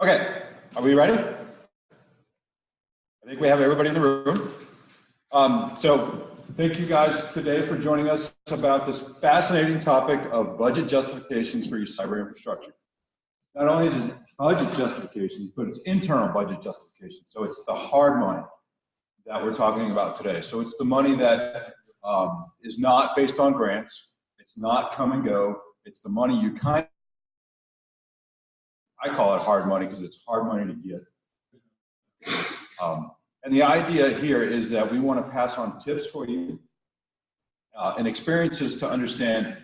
Okay, are we ready? I think we have everybody in the room. So thank you guys today for joining us about this fascinating topic of budget justifications for your cyber infrastructure. Not only is it budget justifications, but it's internal budget justifications. So it's the hard money that we're talking about today. So it's the money that is not based on grants. It's not come and go. It's the money you I call it hard money because it's hard money to get. And the idea here is that we want to pass on tips for you and experiences to understand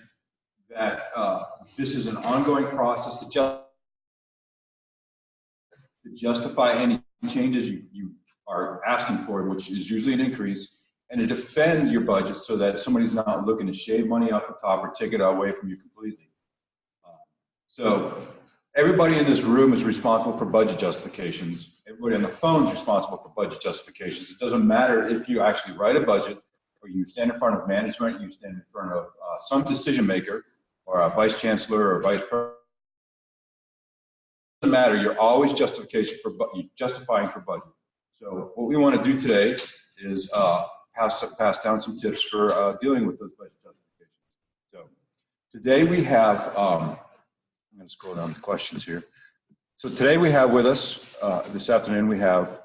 that this is an ongoing process to justify any changes you are asking for, which is usually an increase, and to defend your budget so that somebody's not looking to shave money off the top or take it away from you completely. So everybody in this room is responsible for budget justifications. Everybody on the phone is responsible for budget justifications. It doesn't matter if you actually write a budget or you stand in front of management, you stand in front of some decision maker or a vice chancellor or vice president. It doesn't matter. You're always justifying for budget. So what we want to do today is pass down some tips for dealing with those budget justifications. So today we have, I'm going to scroll down the questions here. So today we have with us, this afternoon, we have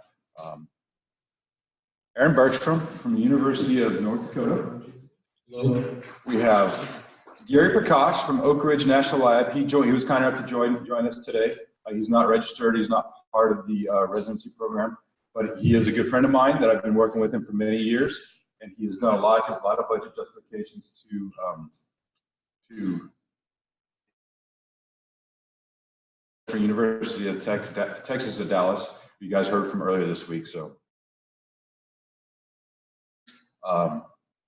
Aaron Bergstrom from the University of North Dakota. Hello. We have Gary Prakash from Oak Ridge National Lab. He was kind enough to join us today. He's not registered. He's not part of the residency program, but he is a good friend of mine that I've been working with him for many years, and he has done a lot of budget justifications to for University of Texas at Dallas. You guys heard from earlier this week. So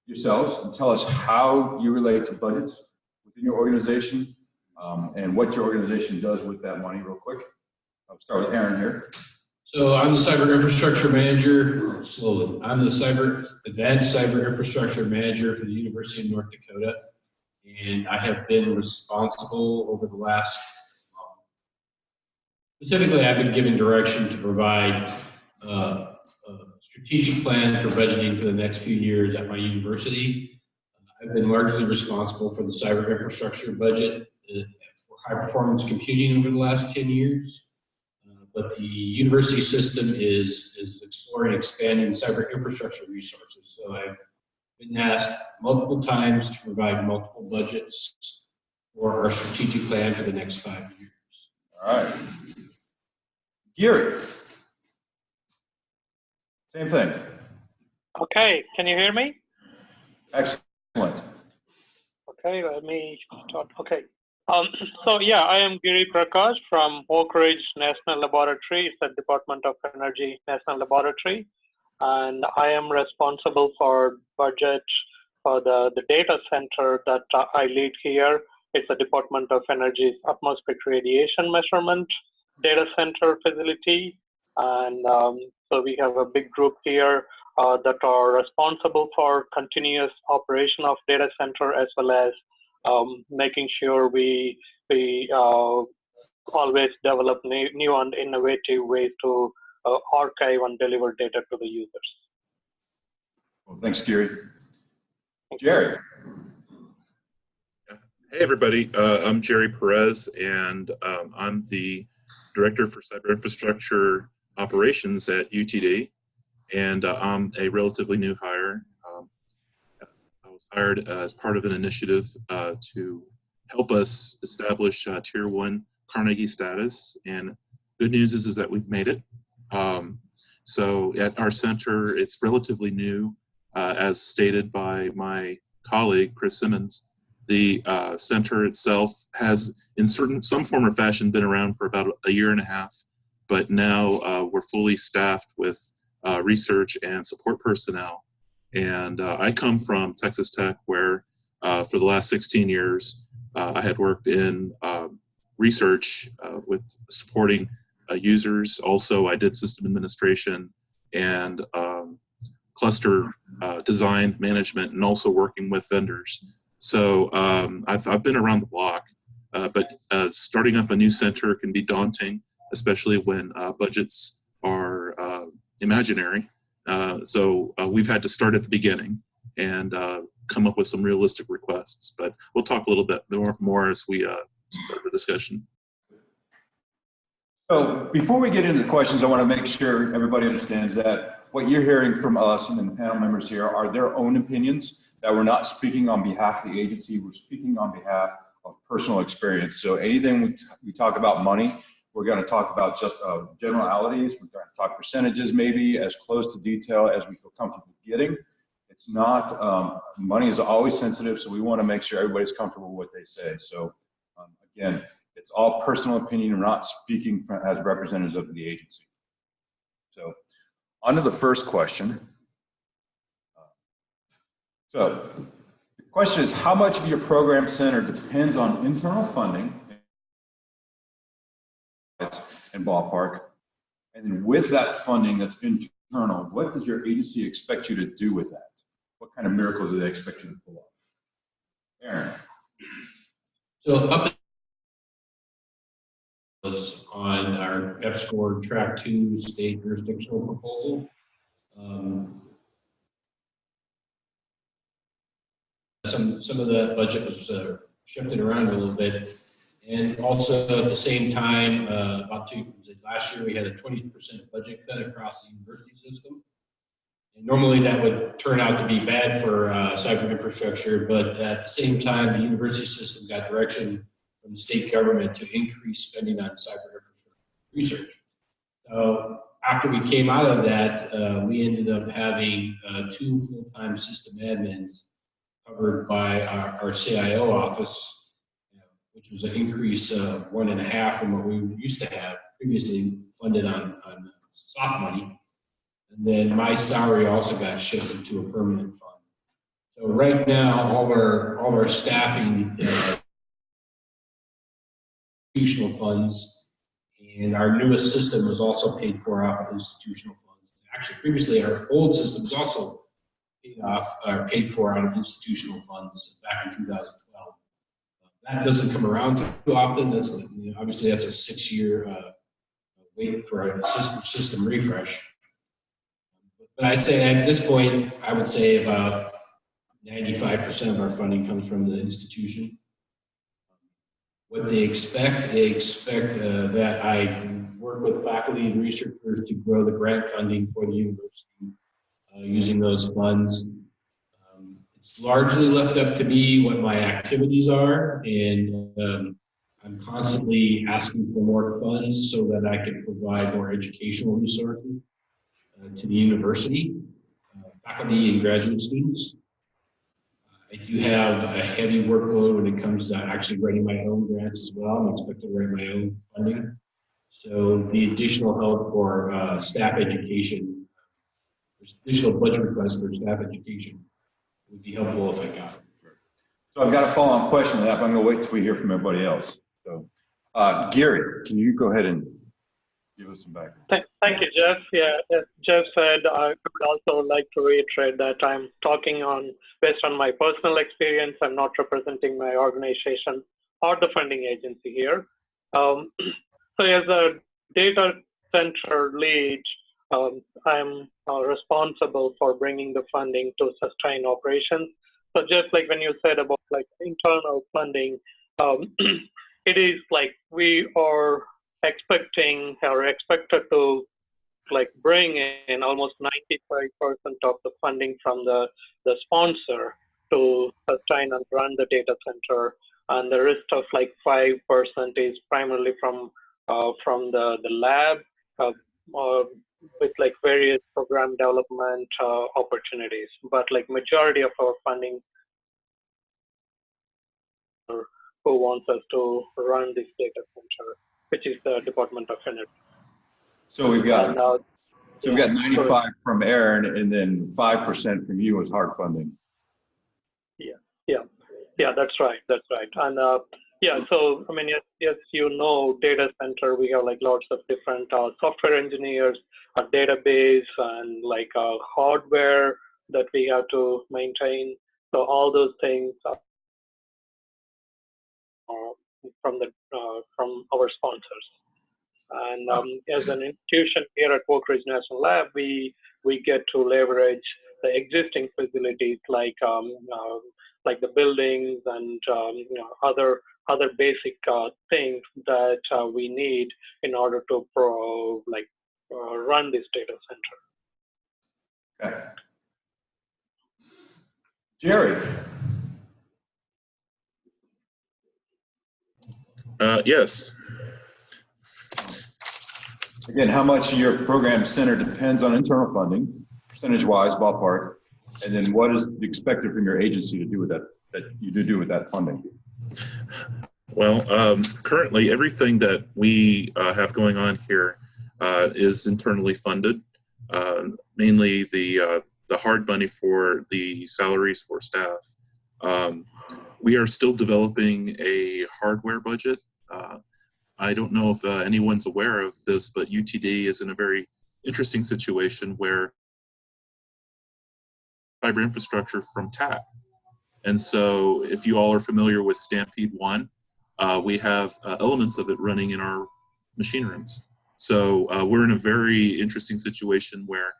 yourselves, and tell us how you relate to budgets within your organization and what your organization does with that money real quick. I'll start with Aaron here. So I'm the cyber infrastructure manager, I'm the advanced cyber infrastructure manager for the University of North Dakota. And I have been responsible over the last specifically, I've been given direction to provide a strategic plan for budgeting for the next few years at my university. I've been largely responsible for the cyber infrastructure budget for high performance computing over the last 10 years. But the university system is exploring expanding cyber infrastructure resources. So I've been asked multiple times to provide multiple budgets for our strategic plan for the next 5 years. All right. Gary, same thing. Okay, can you hear me? Excellent. Okay, let me start. Okay. So yeah, I am Giri Prakash from Oak Ridge National Laboratory. It's the Department of Energy National Laboratory. And I am responsible for budget for the data center that I lead here. It's the Department of Energy's atmospheric radiation measurement data center facility. And so we have a big group here that are responsible for continuous operation of data center, as well as making sure we always develop new and innovative ways to archive and deliver data to the users. Well, thanks, Gary. Jerry. Hey, everybody. I'm Jerry Perez, and I'm the Director for Cyber Infrastructure Operations at UTD, and I'm a relatively new hire. I was hired as part of an initiative to help us establish Tier 1 Carnegie status, and good news is that we've made it. So at our center, it's relatively new, as stated by my colleague, Chris Simmons. The center itself has, in some form or fashion, been around for about a year and a half, but now we're fully staffed with research and support personnel. And I come from Texas Tech, where for the last 16 years, I had worked in research with supporting users. Also, I did system administration and cluster design management, and also working with vendors. So I've been around the block, but starting up a new center can be daunting. especially when budgets are imaginary. So we've had to start at the beginning and come up with some realistic requests. But we'll talk a little bit more as we start the discussion. So before we get into the questions, I want to make sure everybody understands that what you're hearing from us and the panel members here are their own opinions, that we're not speaking on behalf of the agency, we're speaking on behalf of personal experience. So anything we talk about money, we're going to talk about just generalities. We're going to talk percentages, maybe as close to detail as we feel comfortable getting. It's not, money is always sensitive, so we want to make sure everybody's comfortable with what they say. So again, it's all personal opinion. We're not speaking as representatives of the agency. So on to the first question. So the question is, how much of your program center depends on internal funding and ballpark? And then with that funding that's internal, what does your agency expect you to do with that? What kind of miracles do they expect you to pull off? Aaron. So up was on our F-score track 2 state jurisdictional proposal. Some of the budget was shifted around a little bit, and also at the same time, last year we had a 20% budget cut across the university system. And normally that would turn out to be bad for cyber infrastructure, but at the same time, the university system got direction from the state government to increase spending on cyber infrastructure research. So after we came out of that, we ended up having 2 full-time system admins covered by our CIO office, which was an increase of 1.5 from what we used to have previously funded on soft money. And then my salary also got shifted to a permanent fund. So right now, all of our staffing institutional funds, and our newest system was also paid for off of institutional funds. Actually, previously our old system was also paid for out of institutional funds back in 2012. That doesn't come around too often. That's obviously that's a 6-year wait for a system refresh. But I'd say at this point, I would say about 95% of our funding comes from the institution. What they expect that I work with faculty and researchers to grow the grant funding for the university using those funds. It's largely left up to me what my activities are, and I'm constantly asking for more funds so that I can provide more educational resources to the university, faculty and graduate students. I do have a heavy workload when it comes to actually writing my own grants as well. I'm expected to write my own funding. So the additional help for staff education, additional budget requests for staff education would be helpful if I got it. So I've got a follow-on question to that, but I'm going to wait till we hear from everybody else. So Gary, can you go ahead and give us some background? Thank you, Jeff. Yeah, as Jeff said, I would also like to reiterate that I'm talking based on my personal experience. I'm not representing my organization or the funding agency here. So as a data center lead, I'm responsible for bringing the funding to sustain operations. So just like when you said about like internal funding, it is like we are expected to like bring in almost 95% of the funding from the sponsor to sustain and run the data center, and the rest of like 5% is primarily from the lab with like various program development opportunities. But like majority of our funding who wants us to run this data center, which is the Department of Energy. So we've got And, we've got 95 from Aaron, and then 5% from you as hard funding. Yeah, that's right. And yeah, so I mean, yes, you know, data center, we have like lots of different software engineers, a database, and like hardware that we have to maintain. So all those things from our sponsors. And as an institution here at Oak Ridge National Lab, we get to leverage the existing facilities like the buildings and other basic things that we need in order to run this data center. Okay. Jerry. Yes. Again, how much of your program center depends on internal funding, percentage-wise, ballpark, and then what is expected from your agency to do with that funding? Well, currently everything that we have going on here is internally funded. Mainly the hard money for the salaries for staff. We are still developing a hardware budget. I don't know if anyone's aware of this, but UTD is in a very interesting situation where cyber infrastructure from TAC. And so if you all are familiar with Stampede 1, we have elements of it running in our machine rooms. So we're in a very interesting situation where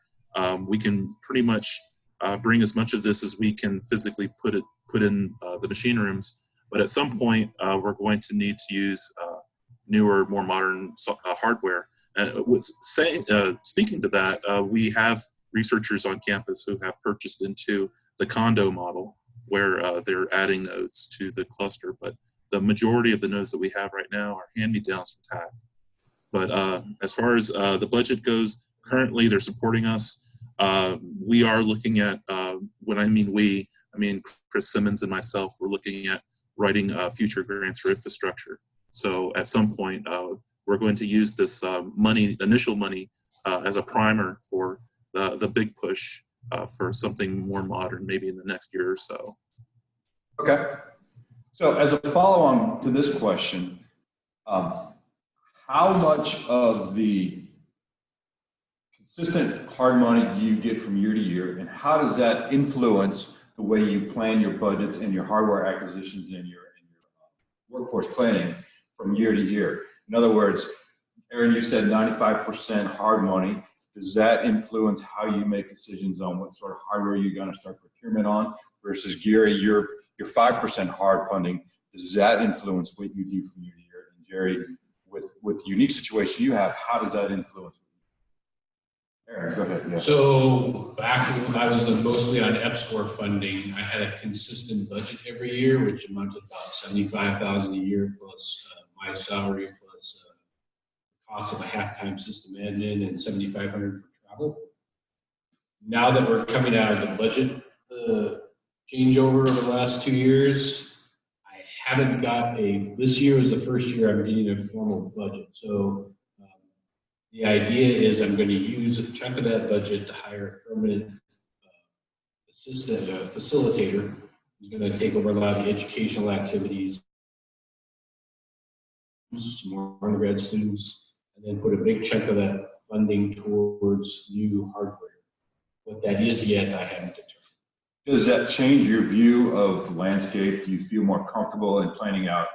we can pretty much bring as much of this as we can physically put in the machine rooms. But at some point, we're going to need to use newer, more modern hardware. And speaking to that, we have researchers on campus who have purchased into the condo model where they're adding nodes to the cluster. But the majority of the nodes that we have right now are hand-me-downs from TAC. But as far as the budget goes, currently they're supporting us. We are looking at, when I mean we, I mean Chris Simmons and myself, we're looking at writing future grants for infrastructure. So at some point, we're going to use this initial money, as a primer for the big push for something more modern, maybe in the next year or so. Okay. So as a follow-on to this question, how much of the consistent hard money do you get from year to year, and how does that influence the way you plan your budgets and your hardware acquisitions and your workforce planning from year to year? In other words, Aaron, you said 95% hard money. Does that influence how you make decisions on what sort of hardware you're going to start procurement on versus Gary, your 5% hard funding? Does that influence what you do from year to year? And Jerry, with the unique situation you have, how does that influence? Aaron, go ahead. Yeah. So back when I was mostly on EPSCoR funding, I had a consistent budget every year, which amounted to about $75,000 a year plus my salary plus cost of a half-time system admin and $7,500 for travel. Now that we're coming out of the budget changeover over the last 2 years, I haven't got this year is the first year I'm getting a formal budget. So the idea is I'm going to use a chunk of that budget to hire a permanent assistant, facilitator, who's going to take over a lot of the educational activities, some more undergrad students, and then put a big chunk of that funding towards new hardware. What that is yet, I haven't determined. Does that change your view of the landscape? Do you feel more comfortable in planning out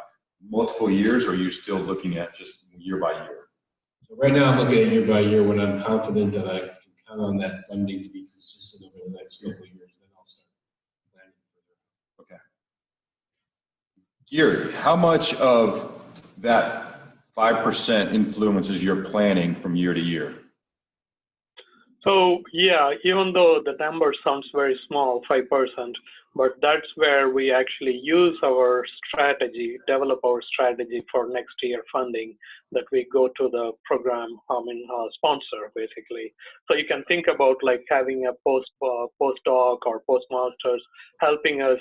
multiple years, or are you still looking at just year by year? So right now I'm looking at year by year when I'm confident that I can count on that funding to be consistent over the next couple of years. Then I'll start planning further. Okay. Gary, how much of that 5% influences your planning from year to year? So yeah, even though the number sounds very small, 5%, but that's where we actually use our strategy, develop our strategy for next year funding, that we go to the program sponsor basically. So you can think about like having a postdoc or postmasters helping us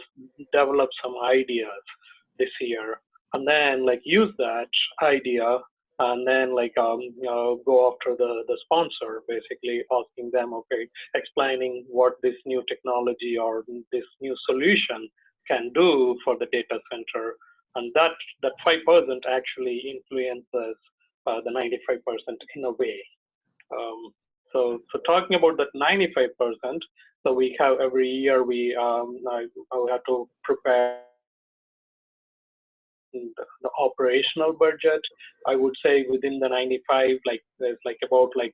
develop some ideas this year, and then like use that idea and then like go after the sponsor, basically asking them, okay, explaining what this new technology or this new solution can do for the data center, and that 5% actually influences the 95% in a way. So talking about that 95%, so we have every year we have to prepare the operational budget, I would say within the 95, like there's like about like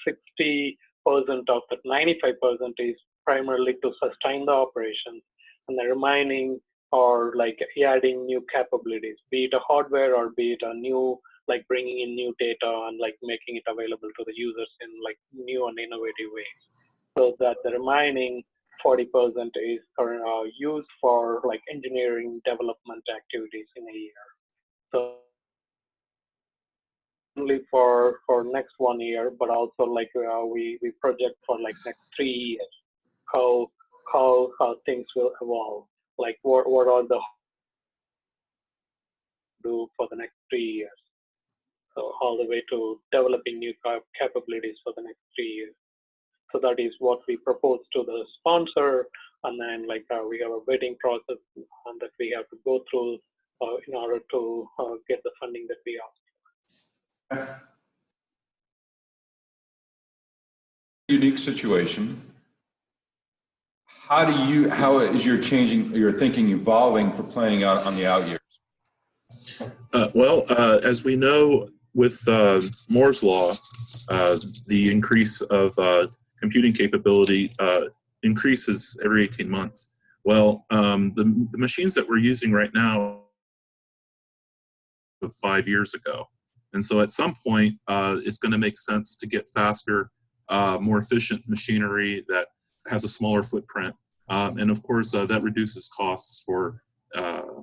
60% of that 95% is primarily to sustain the operations, and the remaining are like adding new capabilities, be it a hardware or be it a new, like bringing in new data and like making it available to the users in like new and innovative ways. So that the remaining 40% is used for like engineering development activities in a year. So only for next 1 year, but also like we project for like next 3 years, how things will evolve. Like what are the do for the next 3 years. So all the way to developing new capabilities for the next 3 years. So that is what we propose to the sponsor, and then like we have a vetting process that we have to go through in order to get the funding that we ask. Unique situation. How is your thinking evolving for planning out on the out years? As we know with Moore's law, the increase of computing capability increases every 18 months. Well, the machines that we're using right now 5 years ago. And so at some point, it's going to make sense to get faster, more efficient machinery that has a smaller footprint. And of course, that reduces costs for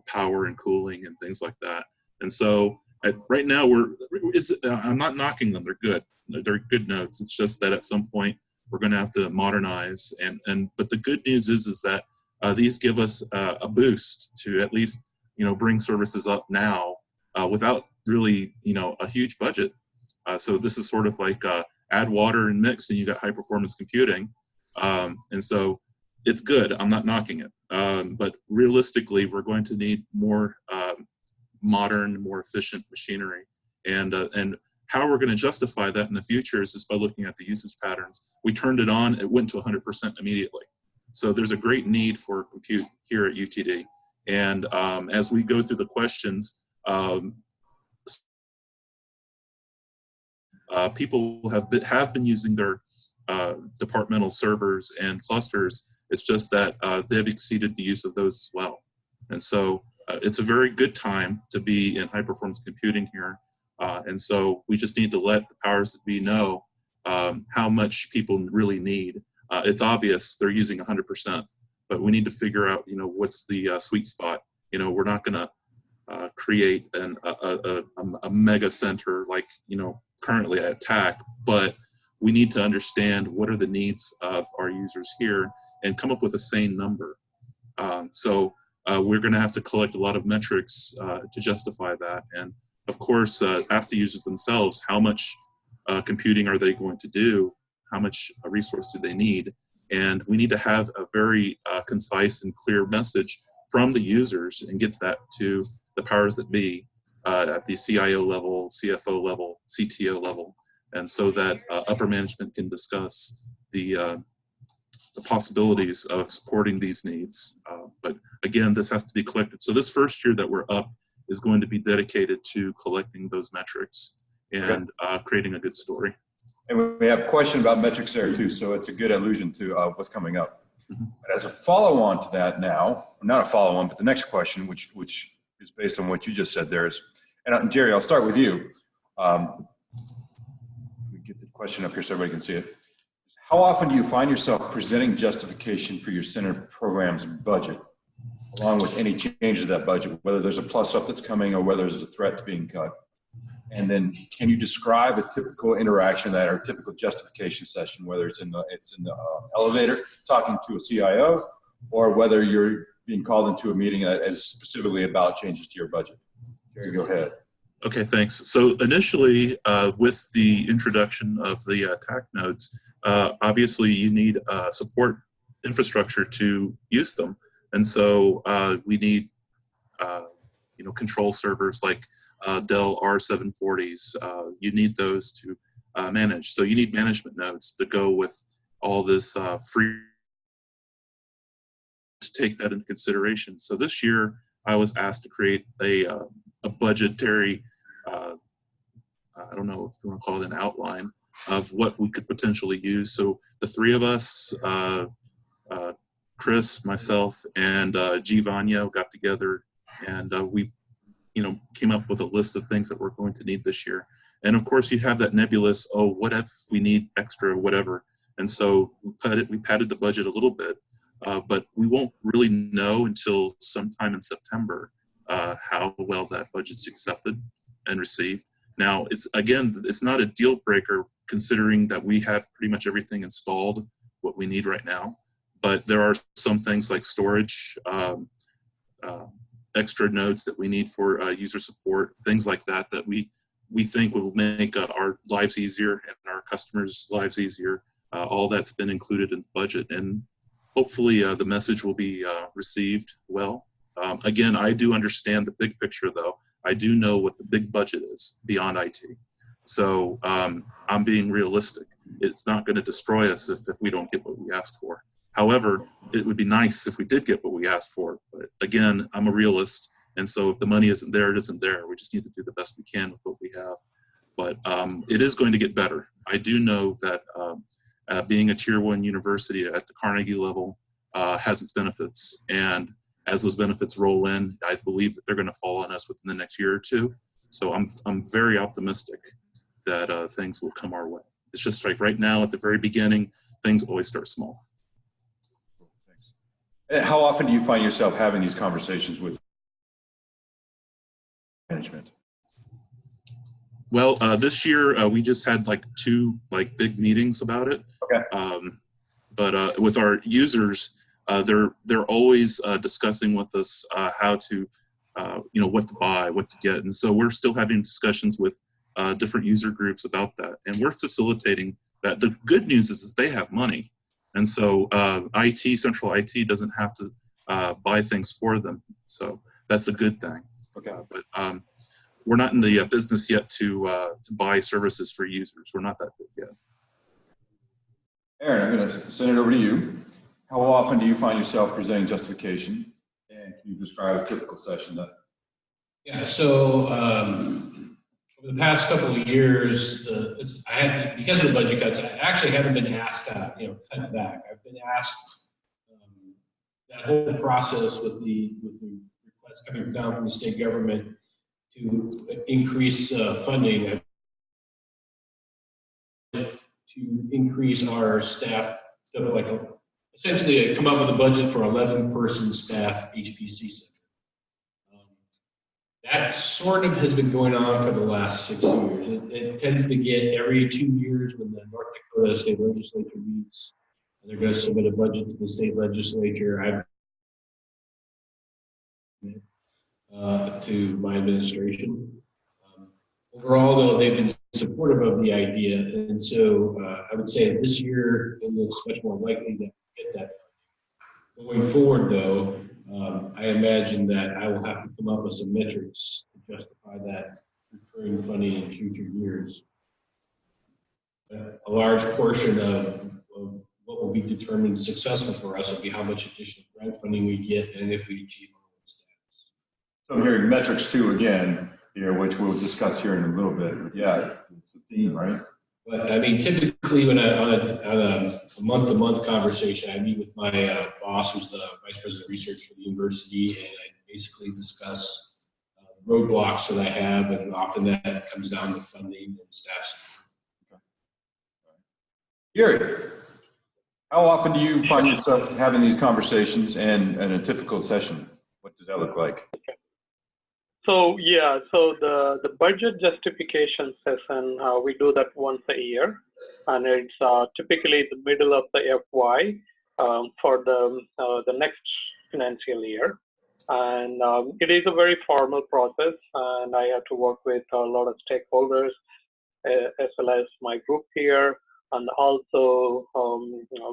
power and cooling and things like that. And so right now, I'm not knocking them. They're good. They're good notes. It's just that at some point, we're going to have to modernize. But the good news is that these give us a boost to at least bring services up now without really a huge budget. So this is sort of like add water and mix, and you got high performance computing. And so it's good. I'm not knocking it. But realistically, we're going to need more modern, more efficient machinery. And how we're going to justify that in the future is just by looking at the usage patterns. We turned it on, it went to 100% immediately. So there's a great need for compute here at UTD. And as we go through the questions, people have been using their departmental servers and clusters. It's just that they've exceeded the use of those as well. And so it's a very good time to be in high performance computing here. And so we just need to let the powers that be know how much people really need. It's obvious they're using 100%, but we need to figure out, what's the sweet spot. We're not going to create a mega center like, currently at TAC, but we need to understand what are the needs of our users here and come up with a sane number. So we're going to have to collect a lot of metrics to justify that. And of course, ask the users themselves, how much computing are they going to do? How much resource do they need? And we need to have a very concise and clear message from the users and get that to the powers that be at the CIO level, CFO level, CTO level, and so that upper management can discuss the possibilities of supporting these needs. But again, this has to be collected. So this first year that we're up is going to be dedicated to collecting those metrics and creating a good story. And we have a question about metrics there too, so it's a good allusion to what's coming up. But as a follow-on to that now, not a follow-on, but the next question, which is based on what you just said there is, and Jerry, I'll start with you. Let me get the question up here so everybody can see it. How often do you find yourself presenting justification for your center program's budget, along with any changes to that budget, whether there's a plus up that's coming or whether there's a threat to being cut? And then can you describe a typical interaction that or typical justification session, whether it's in the elevator talking to a CIO or whether you're being called into a meeting that is specifically about changes to your budget? Here, go ahead. Okay, thanks. So initially, with the introduction of the TAC nodes, obviously you need support infrastructure to use them. And so we need control servers like Dell R740s. You need those to manage. So you need management nodes to go with all this free to take that into consideration. So this year, I was asked to create a budgetary, I don't know if you want to call it an outline of what we could potentially use. So the three of us, Chris, myself, and G. Vanya got together, and we, came up with a list of things that we're going to need this year. And of course, you have that nebulous, oh, what if we need extra, whatever. And so we padded the budget a little bit, but we won't really know until sometime in September how well that budget's accepted and received. Now, it's not a deal breaker considering that we have pretty much everything installed, what we need right now. But there are some things like storage, extra nodes that we need for user support, things like that, that we think will make our lives easier and our customers' lives easier. All that's been included in the budget, and hopefully the message will be received well. Again, I do understand the big picture, though. I do know what the big budget is beyond IT. So I'm being realistic. It's not going to destroy us if we don't get what we asked for. However, it would be nice if we did get what we asked for. But again, I'm a realist. And so if the money isn't there, it isn't there. We just need to do the best we can with what we have. But it is going to get better. I do know that being a tier 1 university at the Carnegie level has its benefits. And as those benefits roll in, I believe that they're going to fall on us within the next year or two. So I'm very optimistic that things will come our way. It's just like right now at the very beginning, things always start small. And how often do you find yourself having these conversations with management? Well, this year we just had like 2 big meetings about it. Okay. But with our users, they're always discussing with us how to, what to buy, what to get, and so we're still having discussions with different user groups about that, and we're facilitating that. The good news is they have money, and so central IT doesn't have to buy things for them, so that's a good thing. Okay. But we're not in the business yet to buy services for users. We're not that big yet. Aaron, I'm going to send it over to you. How often do you find yourself presenting justification? And can you describe a typical session? Yeah, so over the past couple of years, because of the budget cuts, I actually haven't been asked to, cut back. I've been asked that whole process with the requests coming down from the state government to increase funding, to increase our staff, essentially come up with a budget for 11-person staff HPC center. That sort of has been going on for the last 6 years. It tends to get every 2 years when the North Dakota state legislature meets, and they're going to submit a budget to the state legislature. To my administration. Overall, though, they've been supportive of the idea, and so I would say this year it looks much more likely to get that funding. Going forward, though, I imagine that I will have to come up with some metrics to justify that recurring funding in future years. A large portion of what will be determined successful for us will be how much additional grant funding we get and if we achieve our own status. So I'm hearing metrics too again here, which we'll discuss here in a little bit. But yeah, it's a theme, right? But I mean, typically when on a month-to-month conversation, I meet with my boss, who's the vice president of research for the university, and I basically discuss roadblocks that I have, and often that comes down to funding and staff support. Gary, how often do you find yourself having these conversations, and a typical session, what does that look like? So yeah, so the budget justification session, we do that once a year, and it's typically the middle of the FY for the next financial year, and it is a very formal process, and I have to work with a lot of stakeholders as well as my group here, and also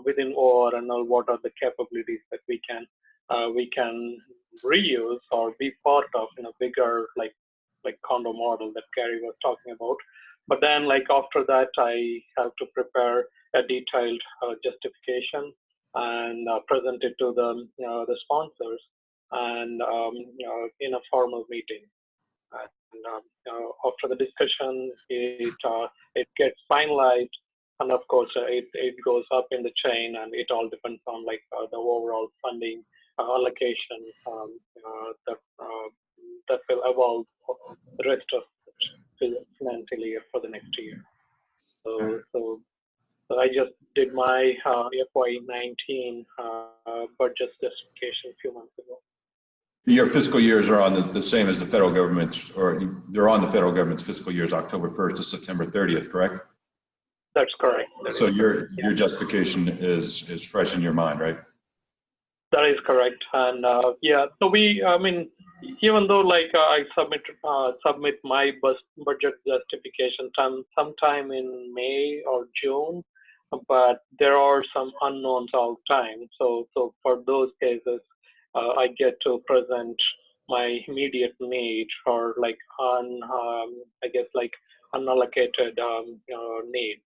within ORNL, what are the capabilities that we can reuse or be part of in a bigger like condo model that Gary was talking about. But then after that, I have to prepare a detailed justification and present it to the sponsors. and in a formal meeting. And after the discussion, it gets finalized, and of course it goes up in the chain, and it all depends on like the overall funding allocation that will evolve the rest of the financial year for the next year. So I just did my FY19 budget justification a few months ago. Your fiscal years are on the same as the federal government's, or they're on the federal government's fiscal years, October 1st to September 30th, correct? That's correct. So your justification is fresh in your mind, right? That is correct. And yeah, so I mean, even though like I submit my budget justification sometime in May or June, but there are some unknowns all the time. So for those cases, I get to present my immediate need for like I guess like unallocated needs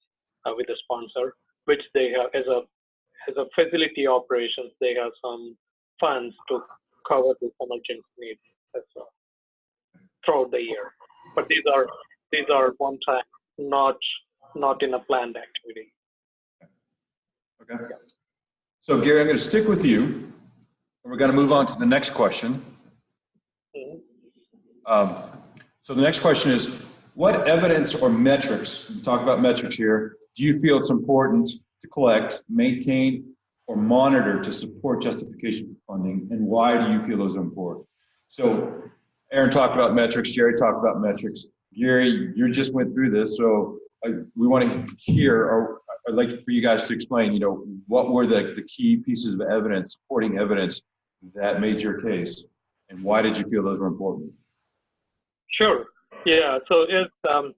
with the sponsor, which they have as a facility operations, they have some funds to cover this emergency needs as well throughout the year. But these are one time, not in a planned activity. Okay. So Gary, I'm going to stick with you. We're going to move on to the next question. So the next question is, what evidence or metrics, we talk about metrics here, do you feel it's important to collect, maintain, or monitor to support justification funding, and why do you feel those are important? So Aaron talked about metrics, Jerry talked about metrics. Gary, you just went through this, so we want to hear, or I'd like for you guys to explain, what were the key pieces of evidence, supporting evidence that made your case, and why did you feel those were important? Sure. Yeah. So as a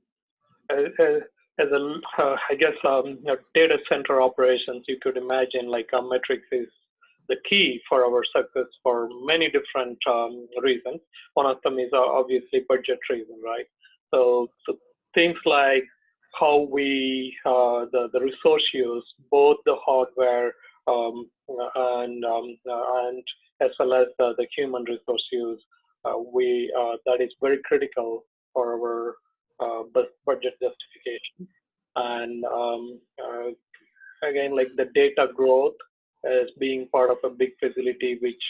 I guess data center operations, you could imagine like metrics is the key for our success for many different reasons. One of them is obviously budget reason, right? So things like how we the resource use, both the hardware and as well as the human resource use, that is very critical for our budget justification. And again, like the data growth as being part of a big facility which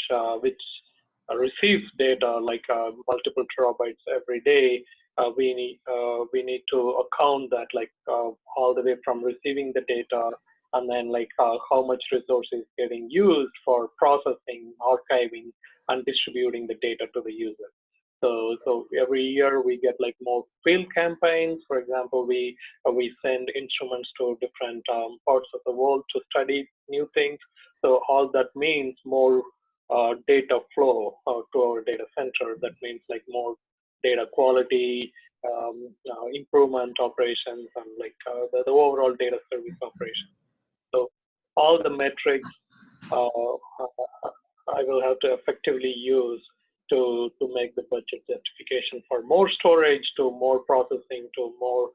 receives data like multiple terabytes every day. We need to account that like all the way from receiving the data, and then like how much resource is getting used for processing, archiving, and distributing the data to the user. So every year we get like more field campaigns. For example, we send instruments to different parts of the world to study new things. So all that means more data flow to our data center. That means like more data quality, improvement operations, and like the overall data service operations. So all the metrics I will have to effectively use to make the budget justification for more storage, to more processing, to more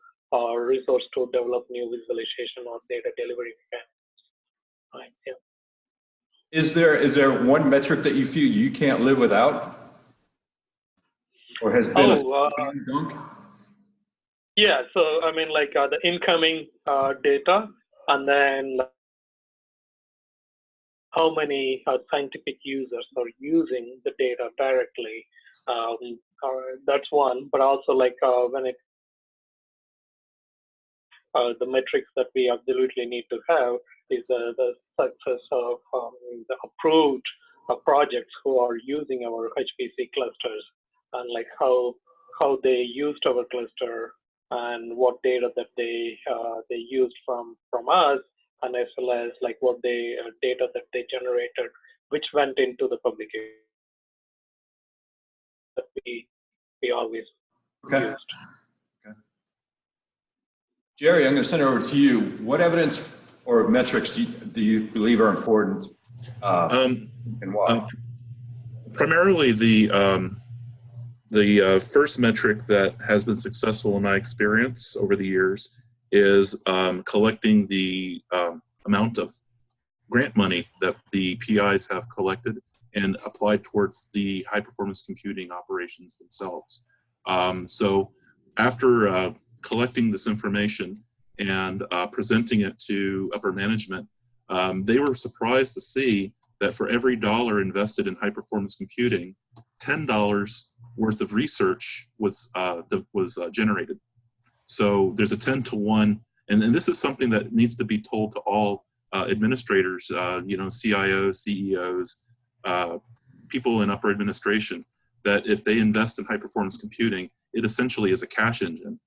resource to develop new visualization or data delivery mechanisms. Right. Yeah. Is there one metric that you feel you can't live without, or has been a dunk? Yeah. So I mean, like the incoming data, and then how many scientific users are using the data directly. That's one, but also like when it the metrics that we absolutely need to have is the success of the approved projects who are using our HPC clusters, and like how they used our cluster and what data that they used from us, and as well as like what data that they generated, which went into the publication that we always used. Okay. Jerry, I'm going to send it over to you. What evidence or metrics do you believe are important, and why? Primarily the first metric that has been successful in my experience over the years is collecting the amount of grant money that the PIs have collected and applied towards the high performance computing operations themselves. So after collecting this information and presenting it to upper management, they were surprised to see that for every dollar invested in high performance computing, $10 worth of research was generated. So there's a 10 to 1, and this is something that needs to be told to all administrators, CIOs, CEOs, people in upper administration, that if they invest in high performance computing, it essentially is a cash engine.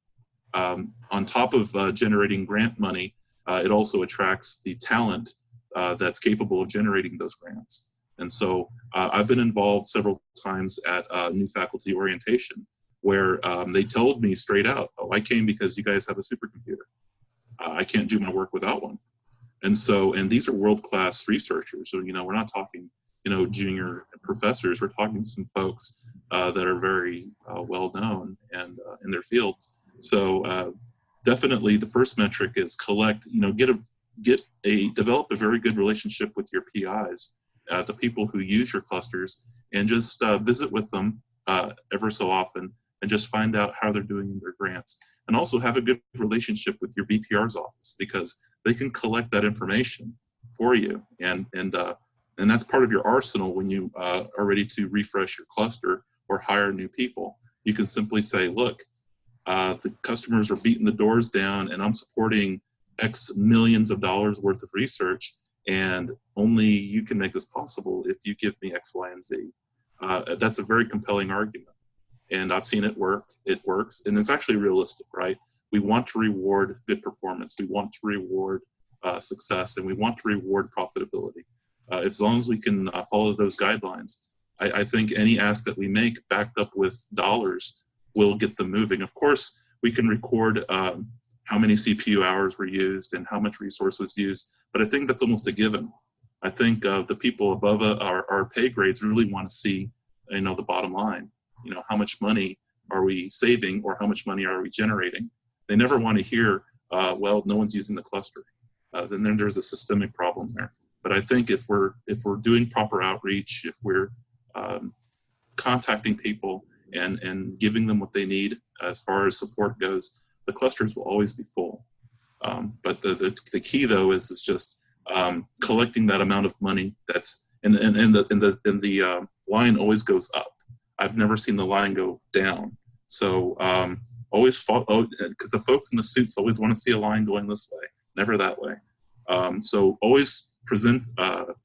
On top of generating grant money, it also attracts the talent that's capable of generating those grants. And so I've been involved several times at new faculty orientation where they told me straight out, oh, I came because you guys have a supercomputer. I can't do my work without one. And so, and these are world-class researchers. So, we're not talking, junior professors. We're talking some folks that are very well-known and in their fields. So definitely the first metric is collect, develop a very good relationship with your PIs, the people who use your clusters, and just visit with them ever so often and just find out how they're doing in their grants. And also have a good relationship with your VPR's office, because they can collect that information for you. And that's part of your arsenal when you are ready to refresh your cluster or hire new people. You can simply say, look, the customers are beating the doors down and I'm supporting X millions of dollars worth of research, and only you can make this possible if you give me X, Y, and Z. That's a very compelling argument. And I've seen it work, it works, and it's actually realistic, right? We want to reward good performance. We want to reward success, and we want to reward profitability. As long as we can follow those guidelines, I think any ask that we make backed up with dollars will get them moving. Of course, we can record how many CPU hours were used and how much resource was used, but I think that's almost a given. I think the people above our pay grades really want to see, the bottom line. How much money are we saving or how much money are we generating? They never want to hear, well, no one's using the cluster. Then there's a systemic problem there. But I think if we're doing proper outreach, if we're contacting people and giving them what they need as far as support goes, the clusters will always be full. But the key though is just collecting that amount of money that's and the line always goes up. I've never seen the line go down. So always because the folks in the suits always want to see a line going this way, never that way. So always present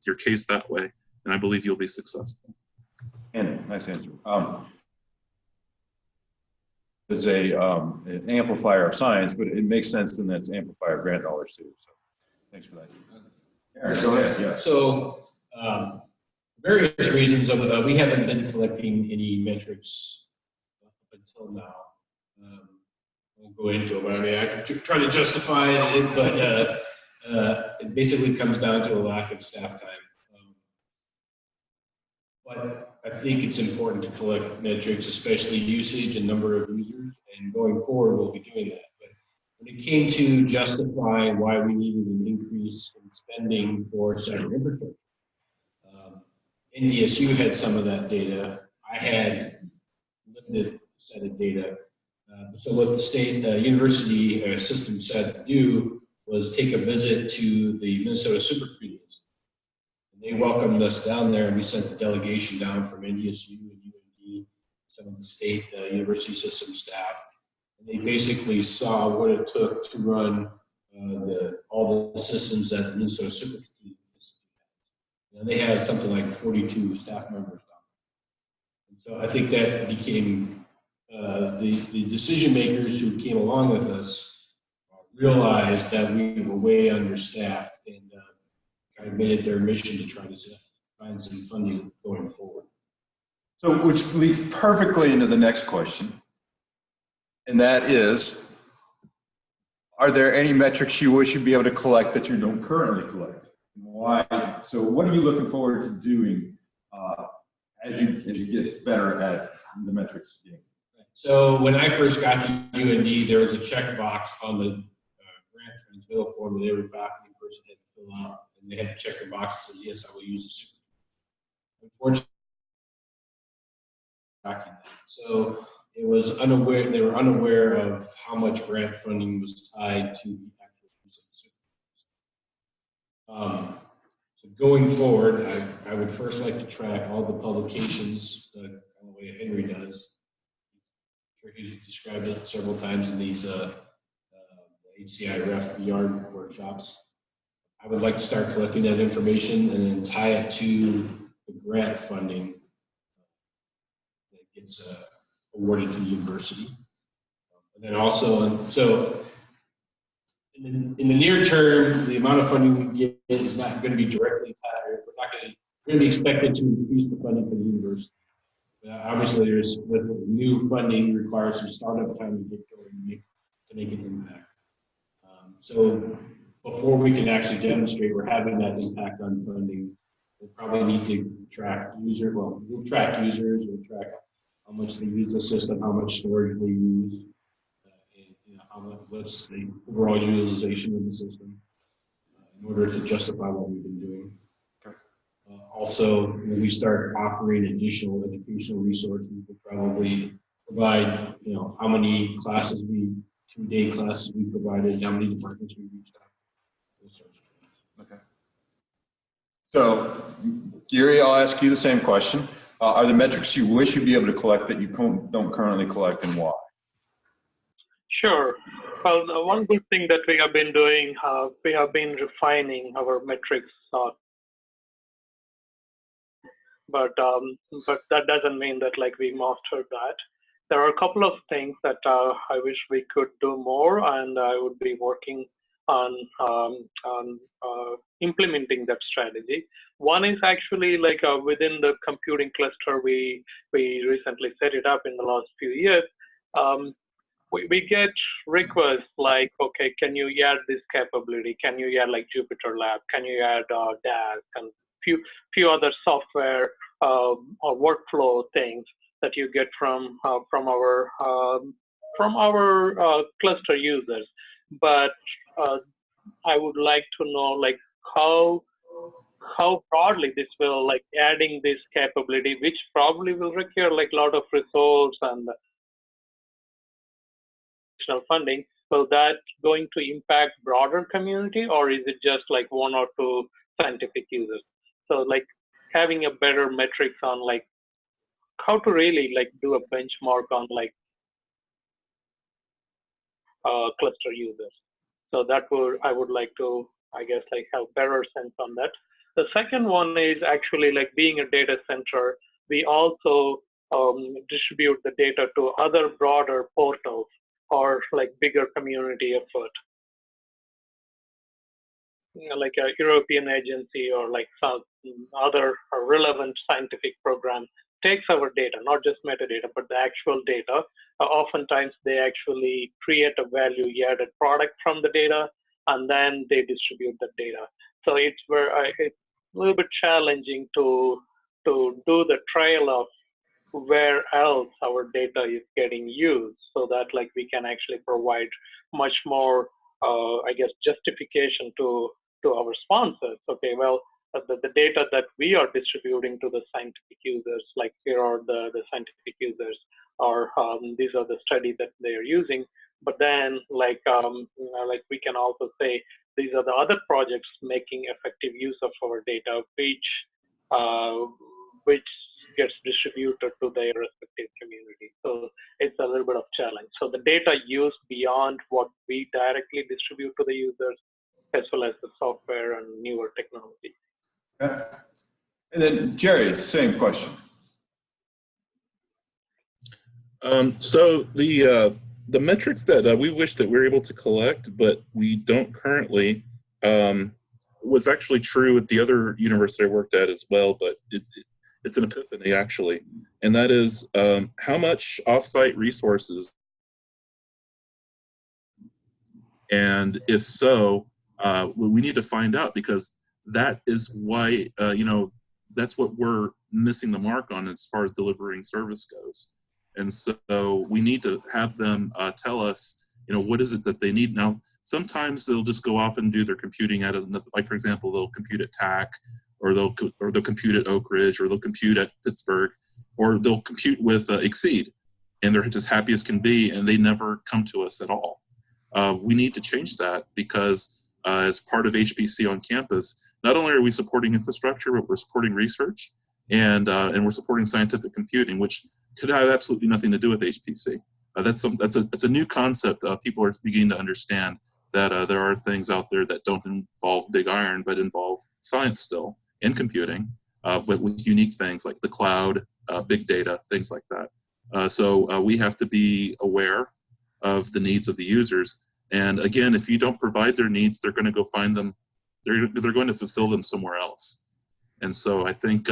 your case that way, and I believe you'll be successful. And nice answer. It's an amplifier of science, but it makes sense then that's amplifier grant dollars too. So thanks for that. Aaron, go ahead. Yeah. So various reasons we haven't been collecting any metrics up until now. I won't go into it, but I mean, I can try to justify it, but it basically comes down to a lack of staff time. But I think it's important to collect metrics, especially usage and number of users, and going forward, we'll be doing that. But when it came to justifying why we needed an increase in spending for cyber infrastructure, NDSU had some of that data. I had limited set of data. So what the state university system said to do was take a visit to the Minnesota supercomputing. And they welcomed us down there, and we sent a delegation down from NDSU and UND, some of the state university system staff. And they basically saw what it took to run all the systems that the Minnesota supercomputing. And they had something like 42 staff members down. And so I think that became the decision makers who came along with us realized that we were way understaffed and kind of made it their mission to try to find some funding going forward. So, which leads perfectly into the next question, and that is, are there any metrics you wish you'd be able to collect that you don't currently collect? Why? So what are you looking forward to doing as you get better at the metrics game? So when I first got to UND, there was a checkbox on the grant transmittal form that every faculty person had to fill out, and they had to check the box that says, yes, I will use the unfortunately, tracking that. So they were unaware of how much grant funding was tied to the actual use of the system. So going forward, I would first like to track all the publications the way Henry does. I'm sure he's described it several times in these HCI ref VR workshops. I would like to start collecting that information and then tie it to the grant funding that gets awarded to the university. And then also, so in the near term, the amount of funding we get is not going to be directly tied. We're not going to be expected to increase the funding for the university. Obviously, with new funding requires some startup time to get going to make an impact. So before we can actually demonstrate we're having that impact on funding, we'll probably need to track we'll track users, we'll track how much they use the system, how much storage they use, and what's the overall utilization of the system in order to justify what we've been doing. Also, when we start offering additional educational resources, we'll probably provide, how many classes two-day classes we provided, how many departments we reached out, those sorts of things. Okay. So, Gary, I'll ask you the same question. Are there metrics you wish you'd be able to collect that you don't currently collect, and why? Sure. Well, one good thing that we have been doing, we have been refining our metrics, but that doesn't mean that we mastered that. There are a couple of things that I wish we could do more, and I would be working on implementing that strategy. One is actually within the computing cluster we recently set it up in the last few years. We get requests like, okay, can you add this capability? Can you add Jupyter Lab? Can you add DAS and few other software or workflow things that you get from our cluster users? But I would like to know how broadly this will adding this capability, which probably will require a lot of resource and funding. Will that going to impact broader community, or is it just one or two scientific users? So having a better metrics on how to really do a benchmark on cluster users. So that I would like to, I guess, have better sense on that. The second one is actually being a data center, we also distribute the data to other broader portals or bigger community effort. Like a European agency or some other relevant scientific program takes our data, not just metadata, but the actual data. Oftentimes they actually create a value-added product from the data, and then they distribute the data. So it's a little bit challenging to do the trial of where else our data is getting used, so that we can actually provide much more, I guess, justification to our sponsors. Okay, well, the data that we are distributing to the scientific users, here are the scientific users, or these are the studies that they are using. But then, we can also say these are the other projects making effective use of our data, which gets distributed to their respective community. So it's a little bit of challenge. So the data used beyond what we directly distribute to the users, as well as the software and newer technology. Okay. And then Jerry, same question. So the metrics that we wish that we were able to collect, but we don't currently, was actually true at the other university I worked at as well, but it's an epiphany actually, and that is how much offsite resources, and if so, we need to find out, because that is why that's what we're missing the mark on as far as delivering service goes. And so we need to have them tell us, what is it that they need. Now, sometimes they'll just go off and do their computing at another, for example, they'll compute at TAC, or they'll compute at Oak Ridge, or they'll compute at Pittsburgh, or they'll compute with Exceed, and they're just happy as can be, and they never come to us at all. We need to change that because as part of HPC on campus, not only are we supporting infrastructure, but we're supporting research, and we're supporting scientific computing, which could have absolutely nothing to do with HPC. That's a new concept. People are beginning to understand that there are things out there that don't involve big iron, but involve science still and computing, but with unique things like the cloud, big data, things like that. So we have to be aware of the needs of the users. And again, if you don't provide their needs, they're going to go find them. They're going to fulfill them somewhere else. And so I think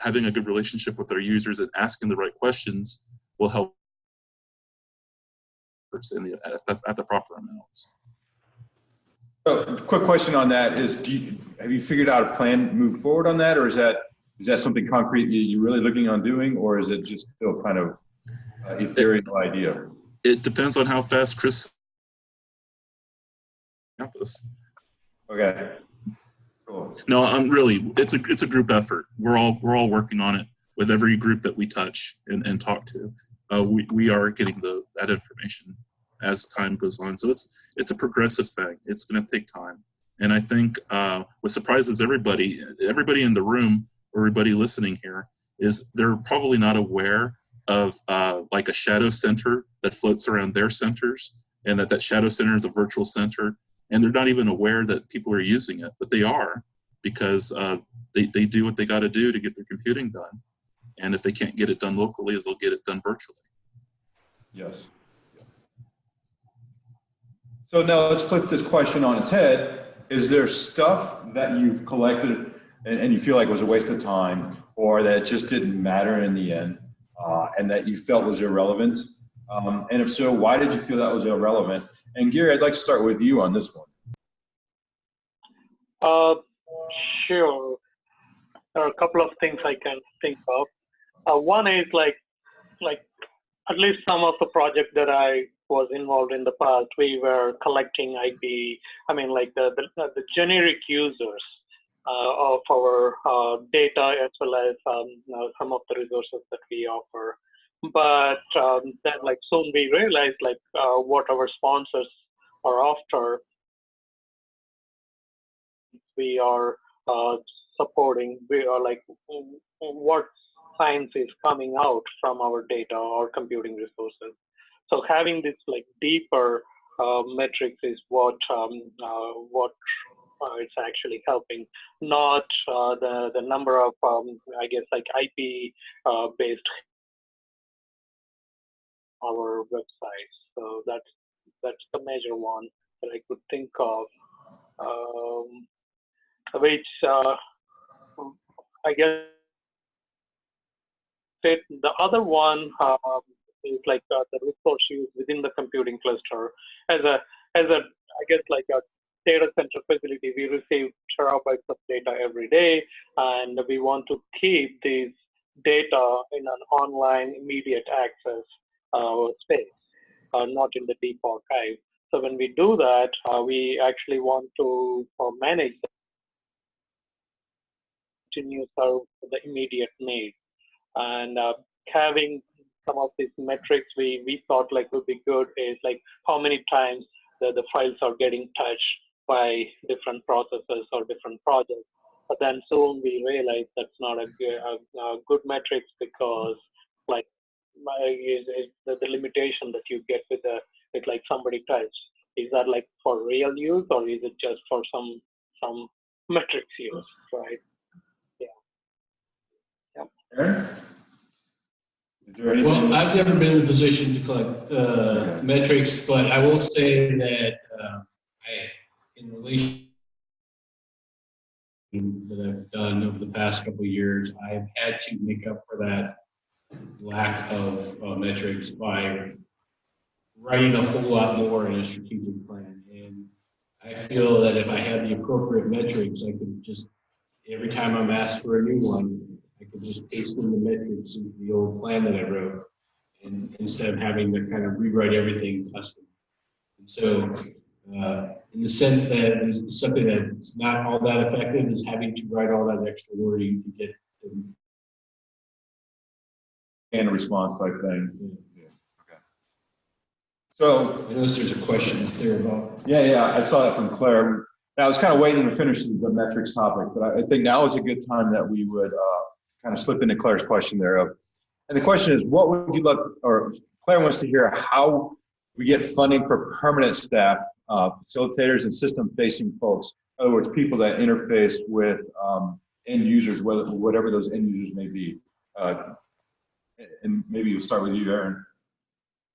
having a good relationship with our users and asking the right questions will help at the proper amounts. So, quick question on that is: have you figured out a plan to move forward on that, or is that something concrete you're really looking on doing, or is it just still kind of ethereal idea? It depends on how fast Chris campus. Okay. Cool. No, I'm really. It's a group effort. We're all working on it with every group that we touch and talk to. We are getting that information as time goes on. So it's a progressive thing. It's going to take time. And I think what surprises everybody in the room, everybody listening here, is they're probably not aware of like a shadow center that floats around their centers, and that shadow center is a virtual center. And they're not even aware that people are using it, but they are, because they do what they got to do to get their computing done. And if they can't get it done locally, they'll get it done virtually. Yes. So now let's flip this question on its head. Is there stuff that you've collected and you feel like was a waste of time, or that just didn't matter in the end, and that you felt was irrelevant? And if so, why did you feel that was irrelevant? And Gary, I'd like to start with you on this one. Sure. There are a couple of things I can think of. One is like at least some of the projects that I was involved in the past, we were collecting IP. I mean, like the generic users of our data, as well as some of the resources that we offer. But then, like, soon we realized like what our sponsors are after. We are supporting. We are like what science is coming out from our data or computing resources. So having this like deeper metrics is what it's actually helping, not the number of I guess like IP based our websites. So that's the major one that I could think of, which I guess the other one is like the resource use within the computing cluster. As a I guess like a data center facility, we receive terabytes of data every day, and we want to keep these data in an online immediate access space, not in the deep archive. So when we do that, we actually want to manage to serve the immediate need. And having some of these metrics we thought like would be good is like how many times the files are getting touched by different processes or different projects. But then soon we realized that's not a good metrics, because like the limitation that you get with like somebody touched. Is that like for real use, or is it just for some metrics use, right? Aaron? Well, I've never been in a position to collect metrics, but I will say that in relation that I've done over the past couple of years, I've had to make up for that lack of metrics by writing a whole lot more in a strategic plan. And I feel that if I had the appropriate metrics, I could just, every time I'm asked for a new one, I could just paste in the metrics into the old plan that I wrote, and instead of having to kind of rewrite everything custom. And so in the sense that something that's not all that effective is having to write all that extra wording to get them. And a response type thing. Yeah. Okay. So, I notice there's a question there about. yeah, I saw that from Claire. I was kind of waiting to finish the metrics topic, but I think now is a good time that we would kind of slip into Claire's question there. And the question is, what would you love, or Claire wants to hear how we get funding for permanent staff, facilitators and system-facing folks. In other words, people that interface with end users, whatever those end users may be. And maybe we'll start with you, Aaron.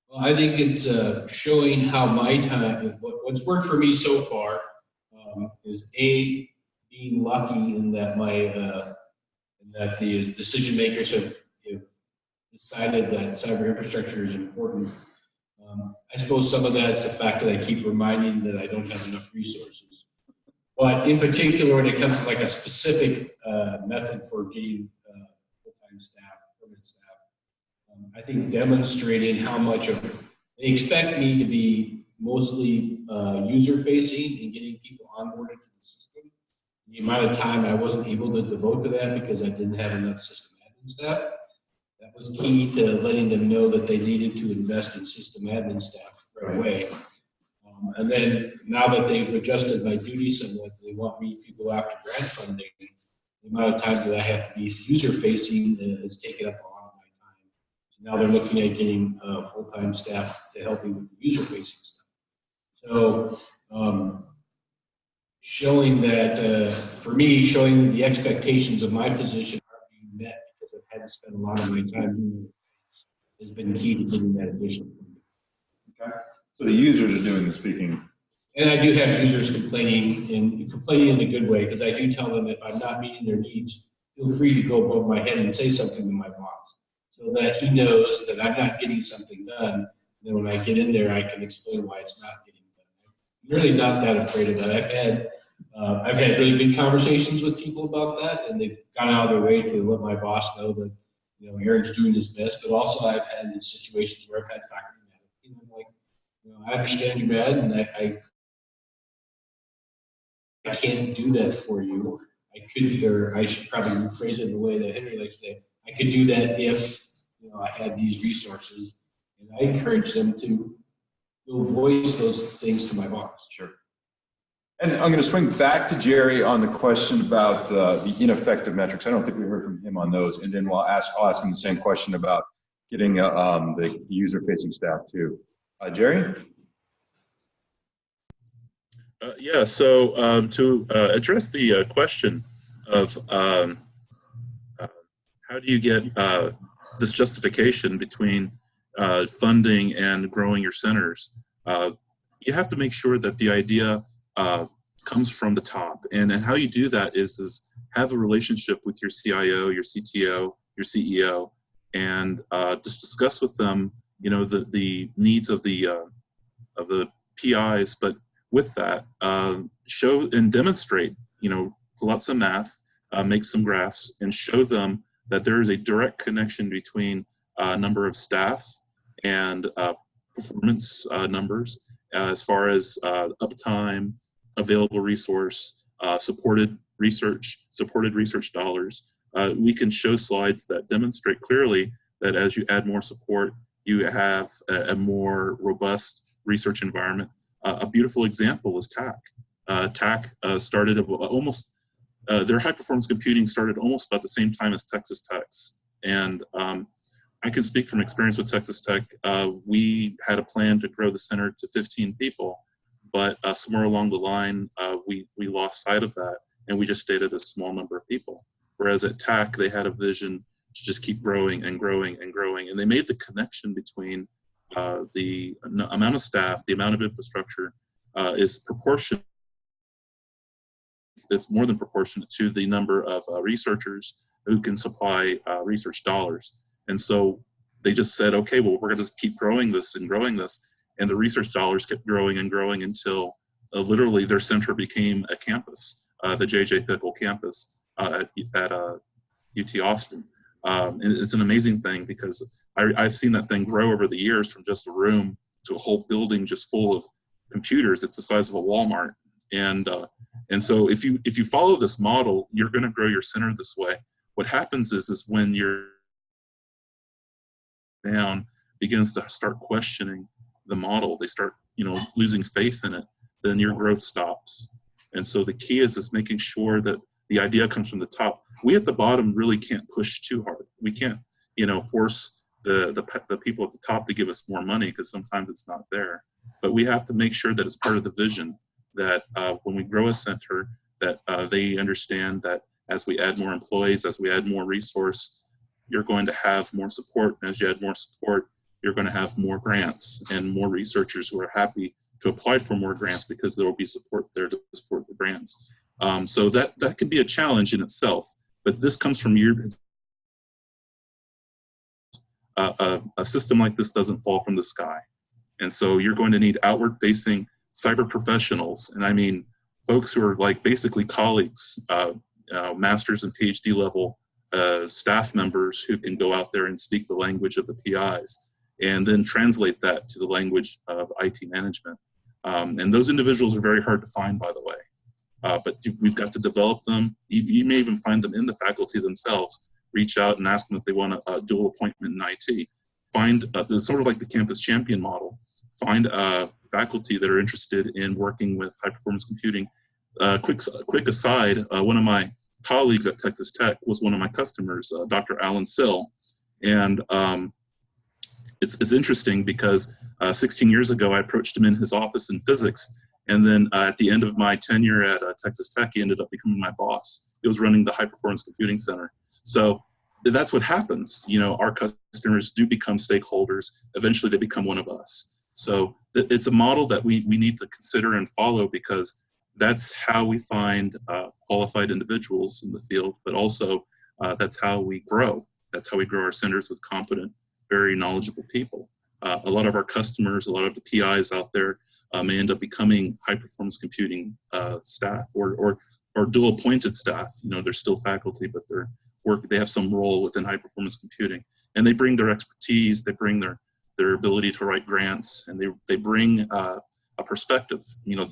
Well, I think it's showing how my time, what's worked for me so far is being lucky in that the decision makers have decided that cyber infrastructure is important. I suppose some of that's the fact that I keep reminding that I don't have enough resources. But in particular, when it comes to like a specific method for getting full-time staff, permanent staff, I think demonstrating how much of they expect me to be mostly user-facing and getting people onboarded to the system. The amount of time I wasn't able to devote to that because I didn't have enough system admin staff. That was key to letting them know that they needed to invest in system admin staff right away. And then now that they've adjusted my duties somewhat, they want me to go after grant funding. The amount of time that I have to be user-facing is taken up a lot of my time. So now they're looking at getting full-time staff to help me with the user-facing stuff. So showing that, for me, showing the expectations of my position are being met because I've had to spend a lot of my time doing it has been key to getting that additional funding. Okay. So the users are doing the speaking. And I do have users complaining in a good way, because I do tell them if I'm not meeting their needs, feel free to go above my head and say something to my boss, so that he knows that I'm not getting something done. And then when I get in there, I can explain why it's not getting done. I'm really not that afraid of that. I've had really good conversations with people about that, and they've gone out of their way to let my boss know that, you know, Aaron's doing his best. But also I've had in situations where I've had faculty mad at me, and I'm like, you know, I understand you're mad, and I can't do that for you. I could, or I should probably rephrase it in the way that Henry likes to say, I could do that if, you know, I had these resources. And I encourage them to voice those things to my boss. Sure. And I'm going to swing back to Jerry on the question about the ineffective metrics. I don't think we heard from him on those. And then I'll ask him the same question about getting the user-facing staff too. Jerry? Yeah, so to address the question of how do you get this justification between funding and growing your centers, you have to make sure that the idea comes from the top. And how you do that is have a relationship with your CIO, your CTO, your CEO, and just discuss with them, you know, the needs of the PIs, but with that, show and demonstrate, you know, lots of math, make some graphs, and show them that there is a direct connection between number of staff and performance numbers as far as uptime, available resource, supported research dollars. We can show slides that demonstrate clearly that as you add more support, you have a more robust research environment. A beautiful example is TAC. TAC started almost, their high performance computing started almost about the same time as Texas Tech's. And I can speak from experience with Texas Tech. We had a plan to grow the center to 15 people, but somewhere along the line, we lost sight of that, and we just stayed at a small number of people. Whereas at TAC, they had a vision to just keep growing and growing and growing, and they made the connection between the amount of staff, the amount of infrastructure is proportionate. It's more than proportionate to the number of researchers who can supply research dollars. And so they just said, okay, well, we're going to keep growing this. And the research dollars kept growing and growing until literally their center became a campus, the J.J. Pickle campus at UT Austin. And it's an amazing thing because I've seen that thing grow over the years from just a room to a whole building just full of computers, it's the size of a Walmart. And so if you follow this model, you're going to grow your center this way. What happens is when you're down begins to start questioning the model, they start losing faith in it, then your growth stops. And so the key is making sure that the idea comes from the top. We at the bottom really can't push too hard. We can't force the people at the top to give us more money, because sometimes it's not there. But we have to make sure that it's part of the vision, that when we grow a center, that they understand that as we add more employees, as we add more resource, you're going to have more support. And as you add more support, you're going to have more grants and more researchers who are happy to apply for more grants, because there will be support there to support the grants. So that can be a challenge in itself. But this comes from a system like this doesn't fall from the sky. And so you're going to need outward-facing cyber professionals, and I mean folks who are like basically colleagues, master's and PhD level staff members who can go out there and speak the language of the PIs, and then translate that to the language of IT management. And those individuals are very hard to find, by the way. But we've got to develop them. You may even find them in the faculty themselves. Reach out and ask them if they want a dual appointment in IT. Find, sort of like the campus champion model, find faculty that are interested in working with high performance computing. Quick aside, one of my colleagues at Texas Tech was one of my customers, Dr. Alan Sill. And it's interesting because 16 years ago, I approached him in his office in physics. And then at the end of my tenure at Texas Tech, he ended up becoming my boss. He was running the High Performance Computing Center. So that's what happens. Our customers do become stakeholders. Eventually, they become one of us. So it's a model that we need to consider and follow, because that's how we find qualified individuals in the field, but also that's how we grow. That's how we grow our centers with competent, very knowledgeable people. A lot of our customers, a lot of the PIs out there may end up becoming high-performance computing staff or dual appointed staff. They're still faculty, but they have some role within high-performance computing. And they bring their expertise, they bring their ability to write grants, and they bring a perspective,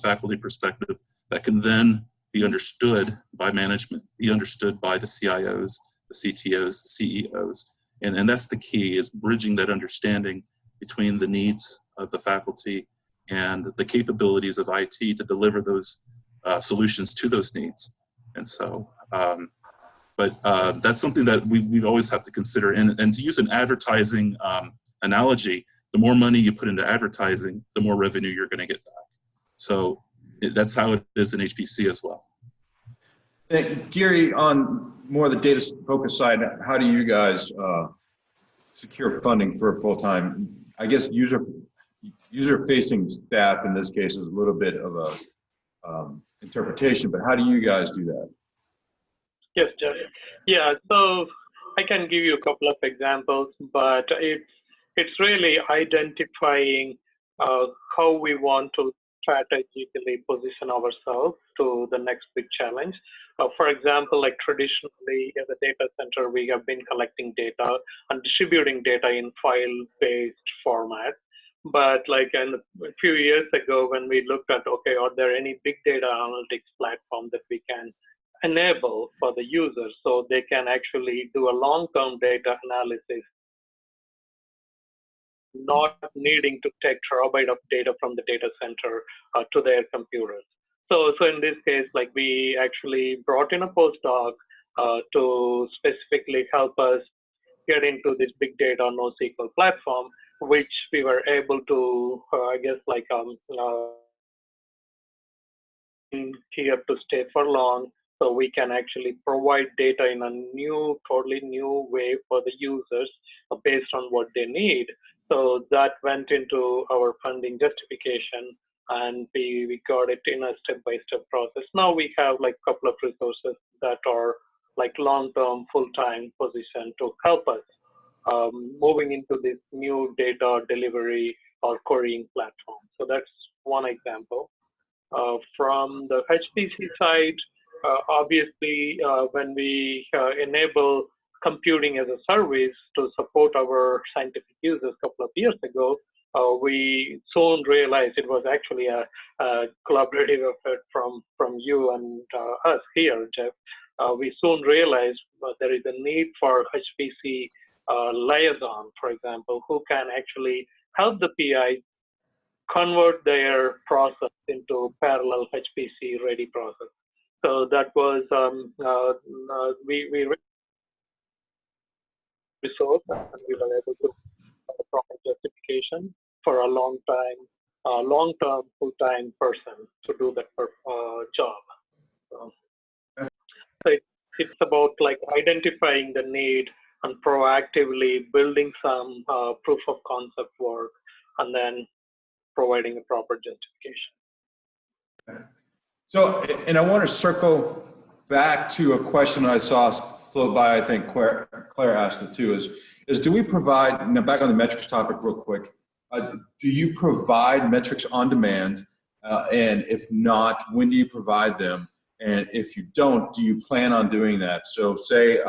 faculty perspective, that can then be understood by management, be understood by the CIOs, the CTOs, the CEOs. And that's the key, is bridging that understanding between the needs of the faculty and the capabilities of IT to deliver those solutions to those needs. And so, but that's something that we always have to consider. And to use an advertising analogy, the more money you put into advertising, the more revenue you're going to get back. So that's how it is in HPC as well. Gary, on more the data focus side, how do you guys secure funding for a full-time, I guess, user-facing staff in this case is a little bit of a interpretation, but how do you guys do that? Yes, Jeff. Yeah, so I can give you a couple of examples, but it's really identifying how we want to strategically position ourselves to the next big challenge. For example, like traditionally as a data center, we have been collecting data and distributing data in file-based format. But like a few years ago, when we looked at, okay, are there any big data analytics platform that we can enable for the users so they can actually do a long-term data analysis, not needing to take terabyte of data from the data center to their computers. So in this case, like we actually brought in a postdoc to specifically help us get into this big data NoSQL platform, which we were able to, I guess, like here to stay for long, so we can actually provide data in a new, totally new way for the users based on what they need. So that went into our funding justification, and we got it in a step-by-step process. Now we have like a couple of resources that are like long-term, full-time position to help us moving into this new data delivery or querying platform. So that's one example. From the HPC side, obviously, when we enable computing as a service to support our scientific users a couple of years ago, we soon realized it was actually a collaborative effort from you and us here, Jeff. We soon realized there is a need for HPC liaison, for example, who can actually help the PI convert their process into parallel HPC ready process. So that was we resource, and we were able to proper justification for a long-term full-time person to do that job. So it's about like identifying the need and proactively building some proof of concept work, and then providing a proper justification. So, and I want to circle back to a question I saw float by. I think Claire asked it too. Is do we provide, now back on the metrics topic real quick, do you provide metrics on demand? And if not, when do you provide them? And if you don't, do you plan on doing that? So say,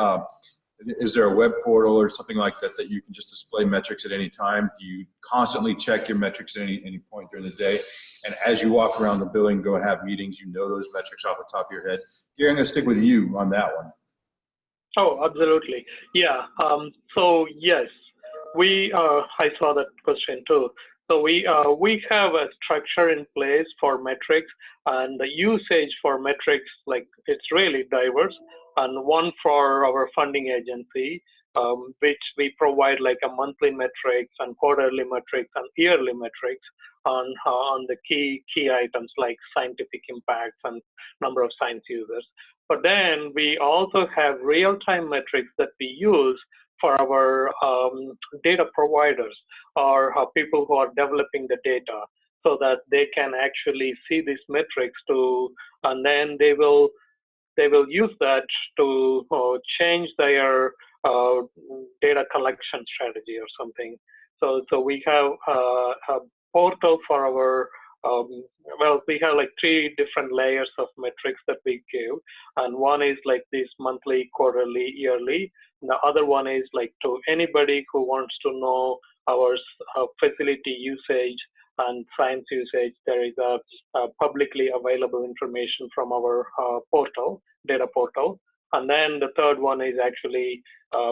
is there a web portal or something like that that you can just display metrics at any time? Do you constantly check your metrics at any point during the day? And as you walk around the building, go and have meetings, you know those metrics off the top of your head. Gary, I'm going to stick with you on that one. Oh, absolutely. Yeah. So yes, I saw that question too. So we have a structure in place for metrics, and the usage for metrics, like it's really diverse. And one for our funding agency, which we provide like a monthly metrics and quarterly metrics and yearly metrics on the key items like scientific impacts and number of science users. But then we also have real-time metrics that we use for our data providers or people who are developing the data, so that they can actually see these metrics and then they will use that to change their data collection strategy or something. So we have a portal for our we have like 3 different layers of metrics that we give, and one is like this monthly, quarterly, yearly. And the other one is like to anybody who wants to know our facility usage and science usage. There is a publicly available information from our portal, data portal. And then the third one is actually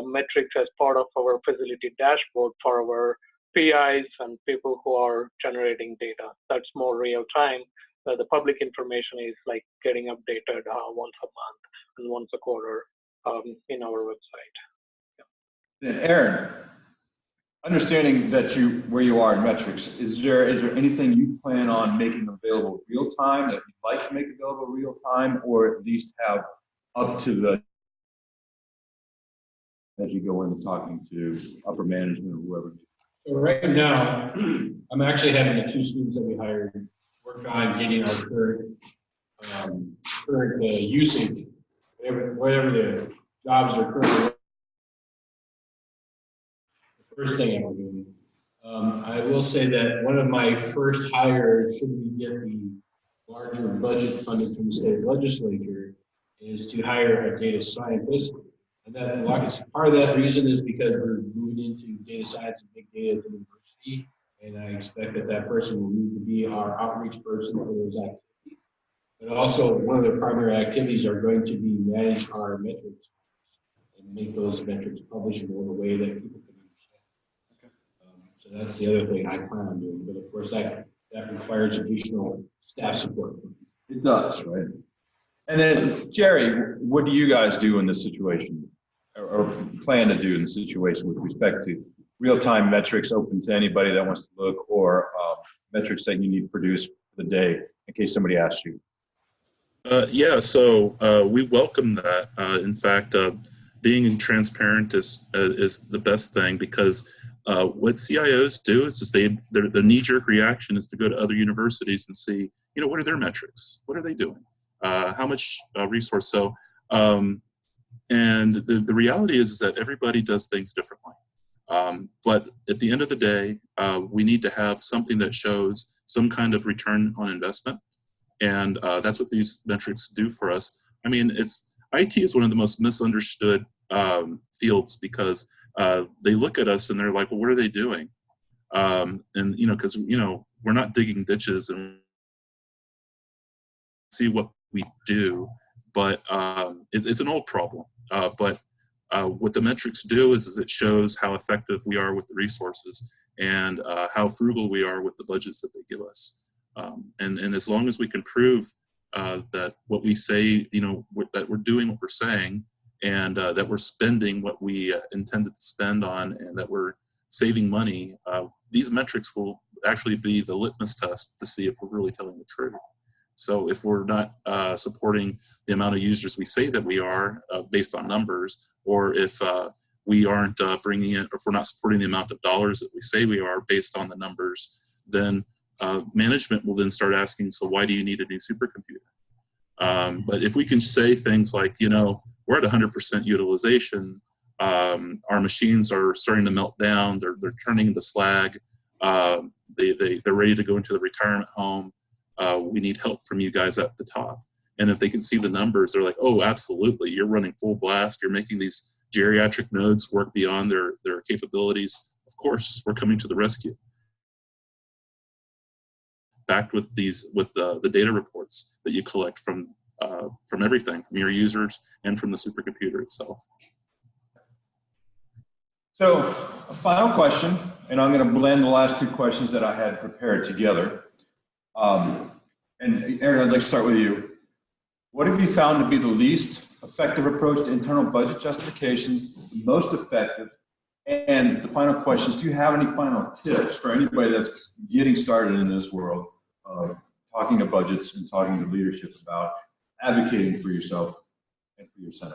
metrics as part of our facility dashboard for our PIs and people who are generating data. That's more real time. The public information is like getting updated once a month and once a quarter in our website. Yeah. And Aaron, understanding that where you are in metrics, is there anything you plan on making available real time that you'd like to make available real time, or at least have up to the as you go into talking to upper management or whoever? So right now, I'm actually having the 2 students that we hired work on getting our current usage, whatever the jobs are currently. The first thing I'm doing. I will say that one of my first hires, should we get the larger budget funding from the state legislature, is to hire a data scientist. And that part of that reason is because we're moving into data science and big data at the university, and I expect that person will need to be our outreach person for those activities. But also, one of the primary activities are going to be manage our metrics and make those metrics publishable in a way that people can understand. Okay. So that's the other thing I plan on doing. But of course, that requires additional staff support. It does, right? And then, Jerry, what do you guys do in this situation, or plan to do in the situation with respect to real-time metrics open to anybody that wants to look, or metrics that you need to produce for the day in case somebody asks you? Yeah, so we welcome that. In fact, being transparent is the best thing, because what CIOs do is their knee-jerk reaction is to go to other universities and see, what are their metrics? What are they doing? How much resource? So, and the reality is that everybody does things differently. But at the end of the day, we need to have something that shows some kind of return on investment. And that's what these metrics do for us. I mean, IT is one of the most misunderstood fields, because they look at us and they're like, well, what are they doing? And, because, we're not digging ditches and see what we do, but it's an old problem. But what the metrics do is it shows how effective we are with the resources and how frugal we are with the budgets that they give us. And as long as we can prove that what we say, that we're doing what we're saying, and that we're spending what we intended to spend on, and that we're saving money, these metrics will actually be the litmus test to see if we're really telling the truth. So if we're not supporting the amount of users we say that we are based on numbers, or if we aren't bringing in, or if we're not supporting the amount of dollars that we say we are based on the numbers, then management will then start asking, so why do you need a new supercomputer? But if we can say things like, we're at 100% utilization, our machines are starting to melt down, they're turning into slag, they're ready to go into the retirement home, we need help from you guys at the top. And if they can see the numbers, they're like, oh, absolutely, you're running full blast, you're making these geriatric nodes work beyond their capabilities. Of course, we're coming to the rescue. Backed with the data reports that you collect from everything, from your users and from the supercomputer itself. So a final question, and I'm going to blend the last two questions that I had prepared together. And Aaron, I'd like to start with you. What have you found to be the least effective approach to internal budget justifications, the most effective? And the final question is, do you have any final tips for anybody that's getting started in this world of talking to budgets and talking to leadership about advocating for yourself and for your center?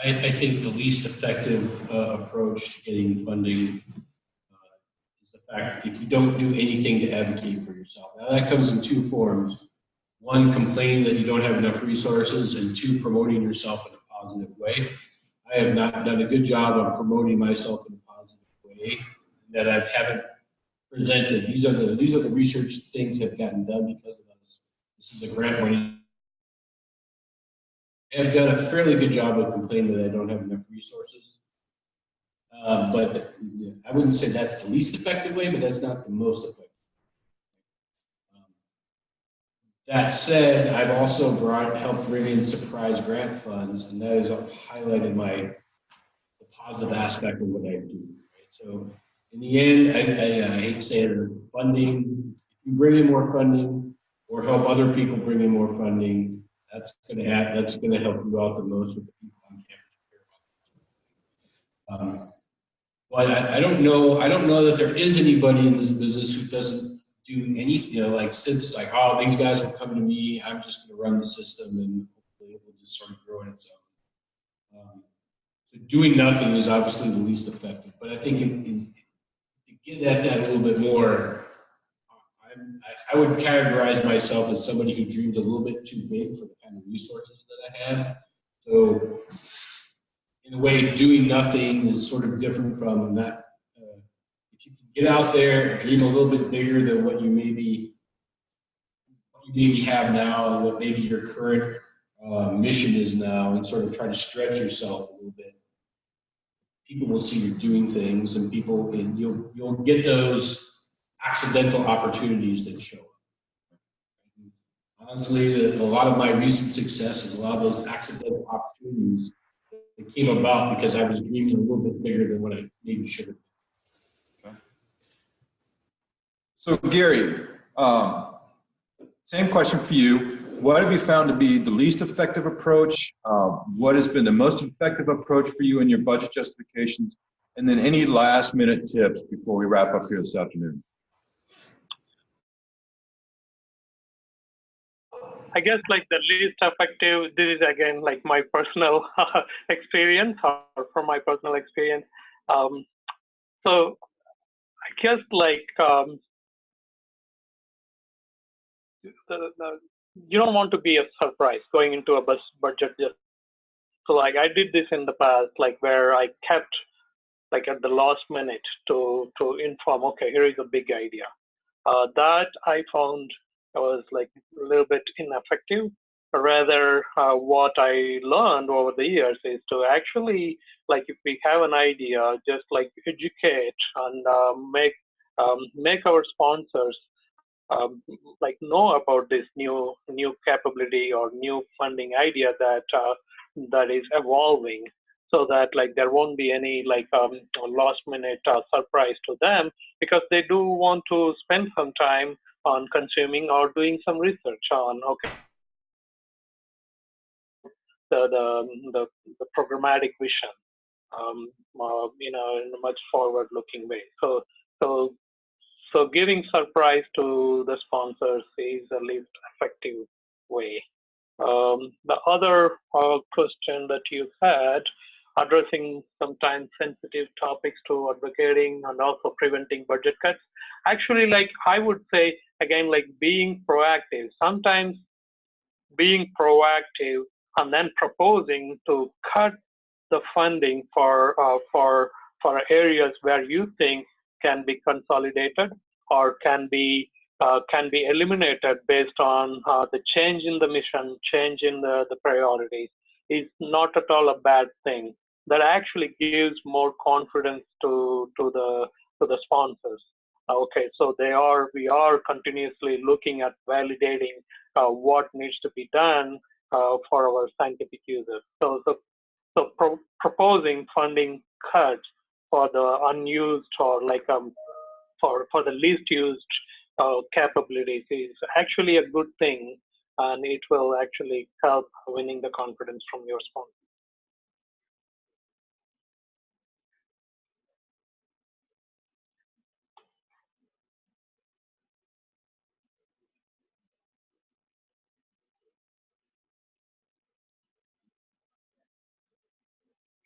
I think the least effective approach to getting funding is the fact that if you don't do anything to advocate for yourself. Now that comes in two forms. One, complaining that you don't have enough resources, and two, promoting yourself in a positive way. I have not done a good job of promoting myself in a positive way that I haven't presented. These are the research things that have gotten done because of us. This is the grant money. I've done a fairly good job of complaining that I don't have enough resources. But I wouldn't say that's the least effective way, but that's not the most effective. That said, I've also helped bring in surprise grant funds, and that has highlighted the positive aspect of what I do. Right? So in the end, I hate to say it, funding, if you bring in more funding or help other people bring in more funding, that's going to help you out the most with the people on campus. But I don't know that there is anybody in this business who doesn't do anything, like sits like, oh, these guys will come to me, I'm just going to run the system, and hopefully it will just sort of grow on its own. So doing nothing is obviously the least effective, but I think to get at that a little bit more, I would categorize myself as somebody who dreams a little bit too big for the kind of resources that I have. So in a way, doing nothing is sort of different from that. If you can get out there and dream a little bit bigger than what you maybe have now, and what maybe your current mission is now, and sort of try to stretch yourself a little bit, people will see you doing things, and you'll get those accidental opportunities that show up. Honestly, a lot of my recent success is a lot of those accidental opportunities that came about because I was dreaming a little bit bigger than what I maybe should have. Okay. So Gary, same question for you. What have you found to be the least effective approach? What has been the most effective approach for you in your budget justifications? And then any last minute tips before we wrap up here this afternoon? I guess like the least effective, this is again like my personal experience, or from my personal experience. So I guess like you don't want to be a surprise going into a budget. So like I did this in the past, like where I kept like at the last minute to inform, okay, here is a big idea. That I found was like a little bit ineffective. Rather, what I learned over the years is to actually, like if we have an idea, just like educate and make make our sponsors like know about this new capability or new funding idea that is evolving, so that like there won't be any like last minute surprise to them, because they do want to spend some time on consuming or doing some research on the programmatic vision, in a much forward-looking way. So giving surprise to the sponsors is the least effective way. The other question that you had, addressing sometimes sensitive topics to advocating and also preventing budget cuts. Actually, like I would say, again, like being proactive. Sometimes being proactive and then proposing to cut the funding for areas where you think can be consolidated or can be eliminated based on the change in the mission, change in the priorities, is not at all a bad thing. That actually gives more confidence to the sponsors. Okay, so we are continuously looking at validating what needs to be done for our scientific users. So proposing funding cuts for the unused or like for the least used capabilities is actually a good thing, and it will actually help winning the confidence from your sponsor.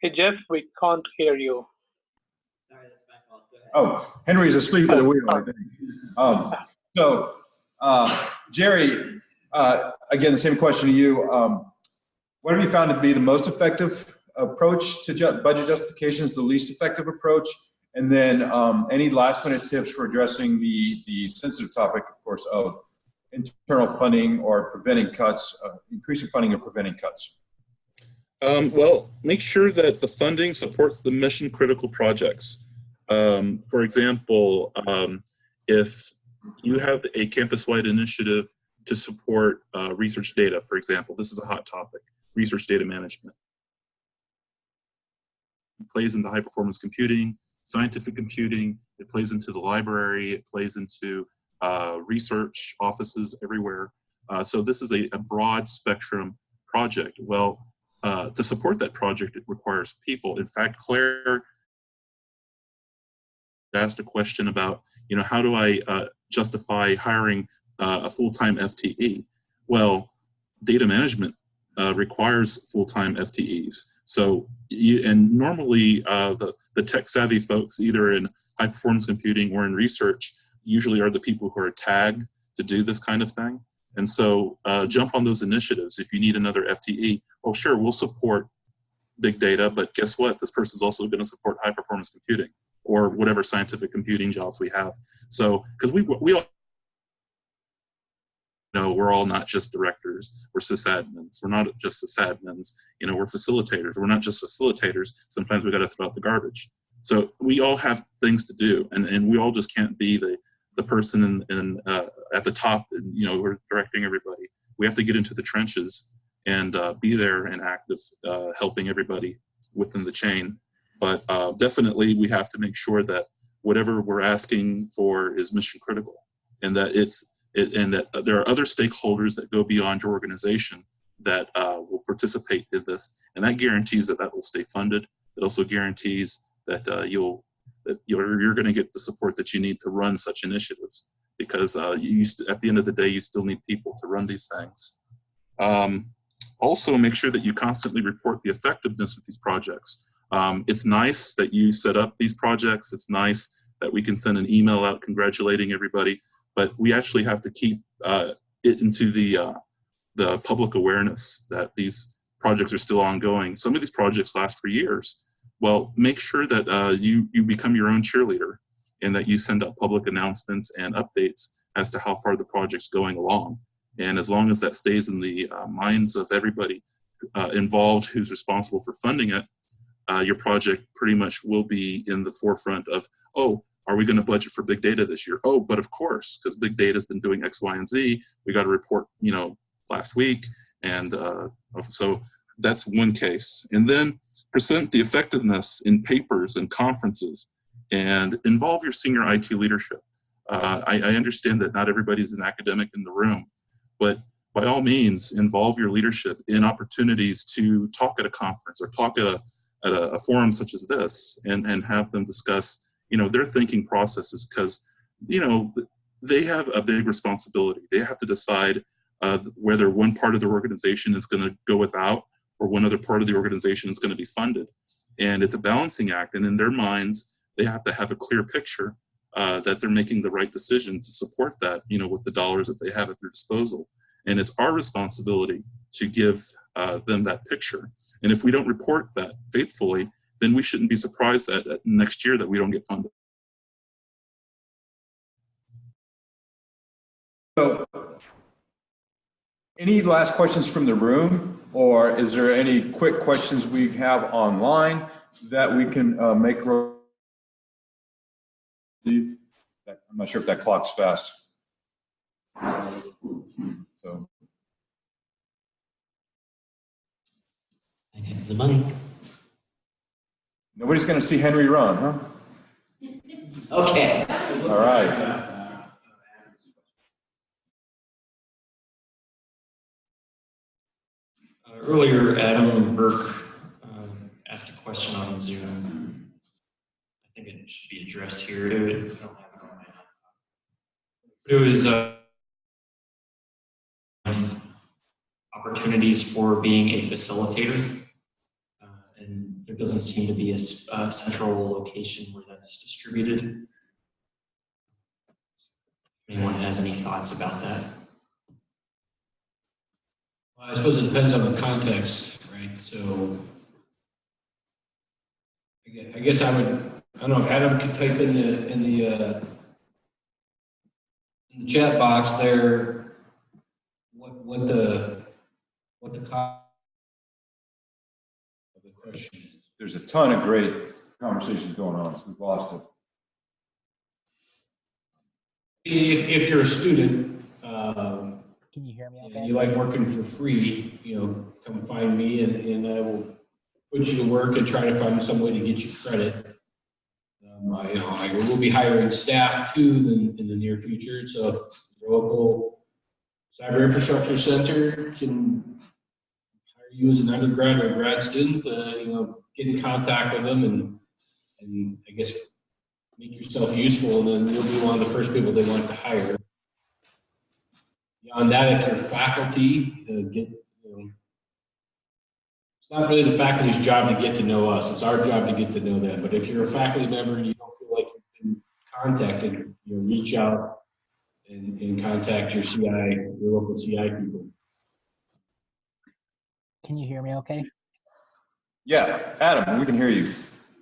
Hey Jeff, we can't hear you. Sorry, that's my fault. Go ahead. Oh, Henry's asleep at the wheel, I think. Jerry, again, the same question to you. What have you found to be the most effective approach to budget justifications, the least effective approach? And then any last minute tips for addressing the sensitive topic, of course, of internal funding or preventing cuts, increasing funding or preventing cuts? Well, make sure that the funding supports the mission critical projects. For example, if you have a campus-wide initiative to support research data, for example, this is a hot topic, research data management. It plays into high performance computing, scientific computing, it plays into the library, it plays into research offices everywhere. So this is a broad spectrum project. Well, to support that project, it requires people. In fact, Claire asked a question about, how do I justify hiring a full-time FTE? Well, data management requires full-time FTEs. So, and normally the tech-savvy folks, either in high-performance computing or in research, usually are the people who are tagged to do this kind of thing. And so jump on those initiatives. If you need another FTE, well, sure, we'll support big data, but guess what? This person's also going to support high performance computing or whatever scientific computing jobs we have. So, because we all know we're all not just directors, we're sysadmins. We're not just sysadmins, we're facilitators. We're not just facilitators. Sometimes we got to throw out the garbage. So we all have things to do, and we all just can't be the person at the top, we're directing everybody. We have to get into the trenches and be there and active, helping everybody within the chain. But definitely we have to make sure that whatever we're asking for is mission critical, and that that there are other stakeholders that go beyond your organization that will participate in this, and that guarantees that will stay funded. It also guarantees that you're going to get the support that you need to run such initiatives, because at the end of the day, you still need people to run these things. Also, make sure that you constantly report the effectiveness of these projects. It's nice that you set up these projects. It's nice that we can send an email out congratulating everybody, but we actually have to keep it into the public awareness that these projects are still ongoing. Some of these projects last for years. Well, make sure that you become your own cheerleader, and that you send out public announcements and updates as to how far the project's going along. And as long as that stays in the minds of everybody involved who's responsible for funding it, your project pretty much will be in the forefront of, oh, are we going to budget for big data this year? Oh, but of course, because big data has been doing X, Y, and Z. We got a report, last week. And so that's one case. And then present the effectiveness in papers and conferences and involve your senior IT leadership. I understand that not everybody's an academic in the room, but by all means, involve your leadership in opportunities to talk at a conference or talk at a forum such as this, and have them discuss, their thinking processes, because, they have a big responsibility. They have to decide whether one part of their organization is going to go without or one other part of the organization is going to be funded. And it's a balancing act. And in their minds, they have to have a clear picture that they're making the right decision to support that, with the dollars that they have at their disposal. And it's our responsibility to give them that picture. And if we don't report that faithfully, then we shouldn't be surprised that next year that we don't get funded. So, any last questions from the room, or is there any quick questions we have online that we can make? I'm not sure if that clock's fast. So. I have the mic. Nobody's going to see Henry run, huh? Okay. All right. Earlier, Adam Burke asked a question on Zoom. I think it should be addressed here. I don't have it on my laptop. It was opportunities for being a facilitator, and there doesn't seem to be a central location where that's distributed. If anyone has any thoughts about that? Well, I suppose it depends on the context, right? So I guess I don't know, Adam could type in the chat box there what the question is. There's a ton of great conversations going on, so we've lost it. If you're a student, can you hear me okay? and you like working for free, come find me and I will put you to work and try to find some way to get you credit. I will be hiring staff too in the near future. So the local cyber infrastructure center can hire you as an undergrad or grad student, get in contact with them and I guess make yourself useful, and then you'll be one of the first people they want to hire. Beyond that, if you're faculty, it's not really the faculty's job to get to know us. It's our job to get to know them. But if you're a faculty member and you don't feel like you've been contacted, reach out and contact your local CI people. Can you hear me okay? Yeah, Adam, we can hear you.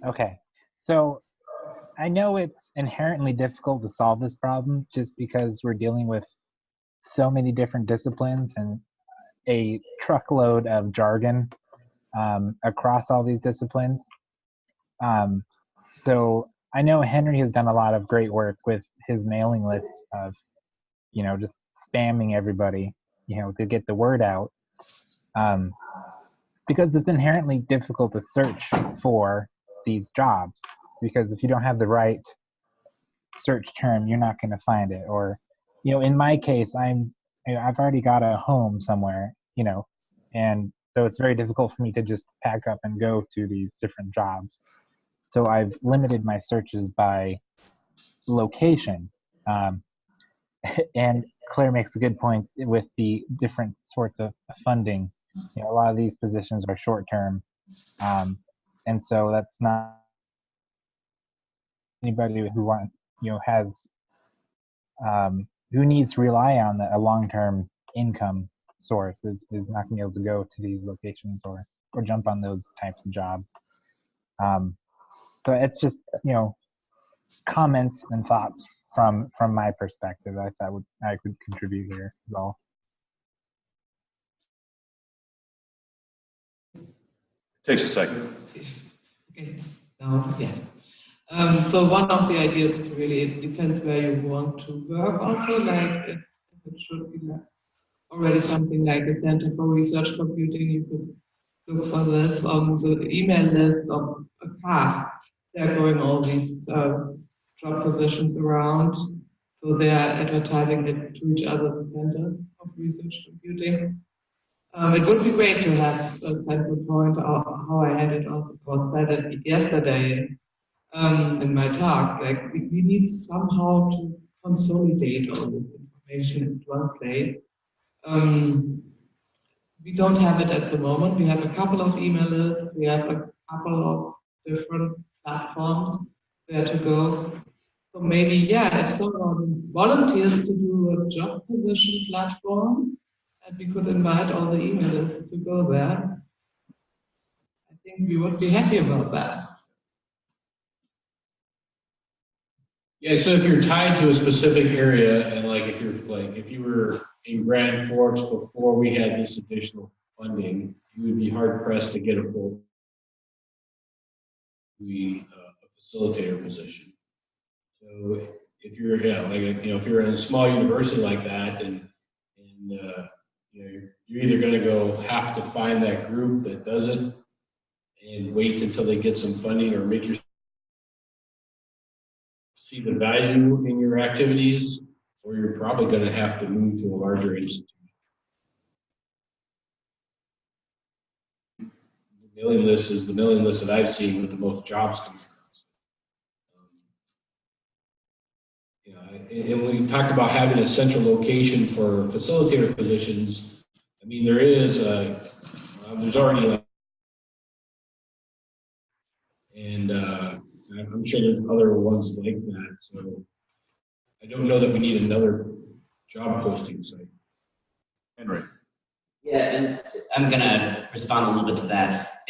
Okay. So I know it's inherently difficult to solve this problem just because we're dealing with so many different disciplines and a truckload of jargon across all these disciplines. So I know Henry has done a lot of great work with his mailing lists of, just spamming everybody, to get the word out. Because it's inherently difficult to search for these jobs, because if you don't have the right search term, you're not going to find it. Or, in my case, I've already got a home somewhere, and so it's very difficult for me to just pack up and go to these different jobs. So I've limited my searches by location. And Claire makes a good point with the different sorts of funding. A lot of these positions are short term. And so that's not anybody who has, who needs to rely on a long-term income source is not going to be able to go to these locations or jump on those types of jobs. So it's just, comments and thoughts from my perspective. I thought I could contribute here is all. Takes a second. Okay. Yeah. So one of the ideas is really, it depends where you want to work also, like if it should be like already something like a center for research computing, you could look for this on the email list of a task. They're going all these job positions around, so they are advertising it to each other, the centers of research computing. It would be great to have a central point, how I had it also was said it yesterday in my talk. Like we need somehow to consolidate all this information in one place. Um, we don't have it at the moment. We have a couple of email lists. We have a couple of different platforms where to go. So maybe, yeah, if someone volunteers to do a job position platform, and we could invite all the email lists to go there, I think we would be happy about that. Yeah, so if you're tied to a specific area, and like if you were in Grand Forks before we had this additional funding, you would be hard pressed to get a full a facilitator position. So if you're if you're in a small university like that, and you're either going to have to find that group that does it and wait until they get some funding, or make your see the value in your activities, or you're probably going to have to move to a larger institution. The mailing list is the mailing list that I've seen with the most jobs coming across. And when we talked about having a central location for facilitator positions, I mean, there's already, and I'm sure there's other ones like that. So I don't know that we need another job posting site. Henry. Yeah, and I'm gonna respond a little bit to that.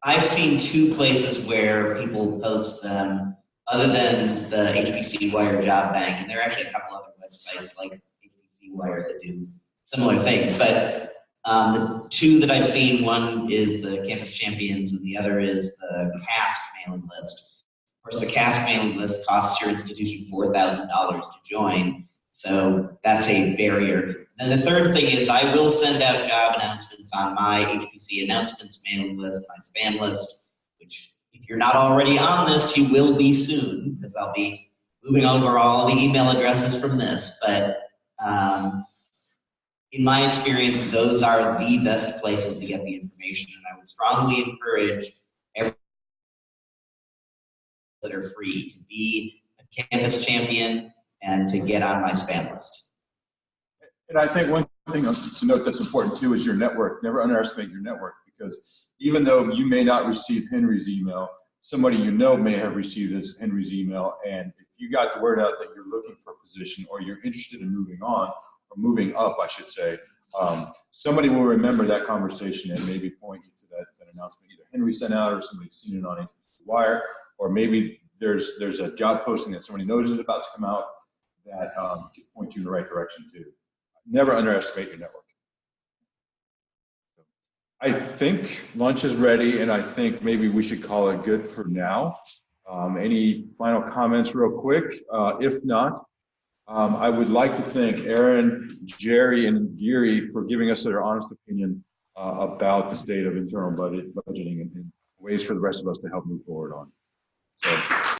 I've seen two places where people post them, other than the HPC Wire Job Bank, and there are actually a couple other websites like HPC Wire that do similar things. But the two that I've seen, one is the Campus Champions, and the other is the CASC mailing list. Of course, the CASC mailing list costs your institution $4,000 to join, so that's a barrier. And the third thing is I will send out job announcements on my HPC announcements mailing list, my spam list, which if you're not already on this, you will be soon, because I'll be moving over all the email addresses from this. But in my experience, those are the best places to get the information, and I would strongly encourage everyone that are free to be a campus champion and to get on my spam list. And I think one thing to note that's important too is your network. Never underestimate your network, because even though you may not receive Henry's email, somebody you know may have received Henry's email, and if you got the word out that you're looking for a position or you're interested in moving on, or moving up, I should say, somebody will remember that conversation and maybe point you to that announcement either Henry sent out or somebody's seen it on HPC Wire, or maybe there's a job posting that somebody knows is about to come out that can point you in the right direction too. Never underestimate your network. I think lunch is ready, and I think maybe we should call it good for now. Any final comments real quick? If not, I would like to thank Aaron, Jerry, and Giri for giving us their honest opinion about the state of internal budgeting and ways for the rest of us to help move forward on. So.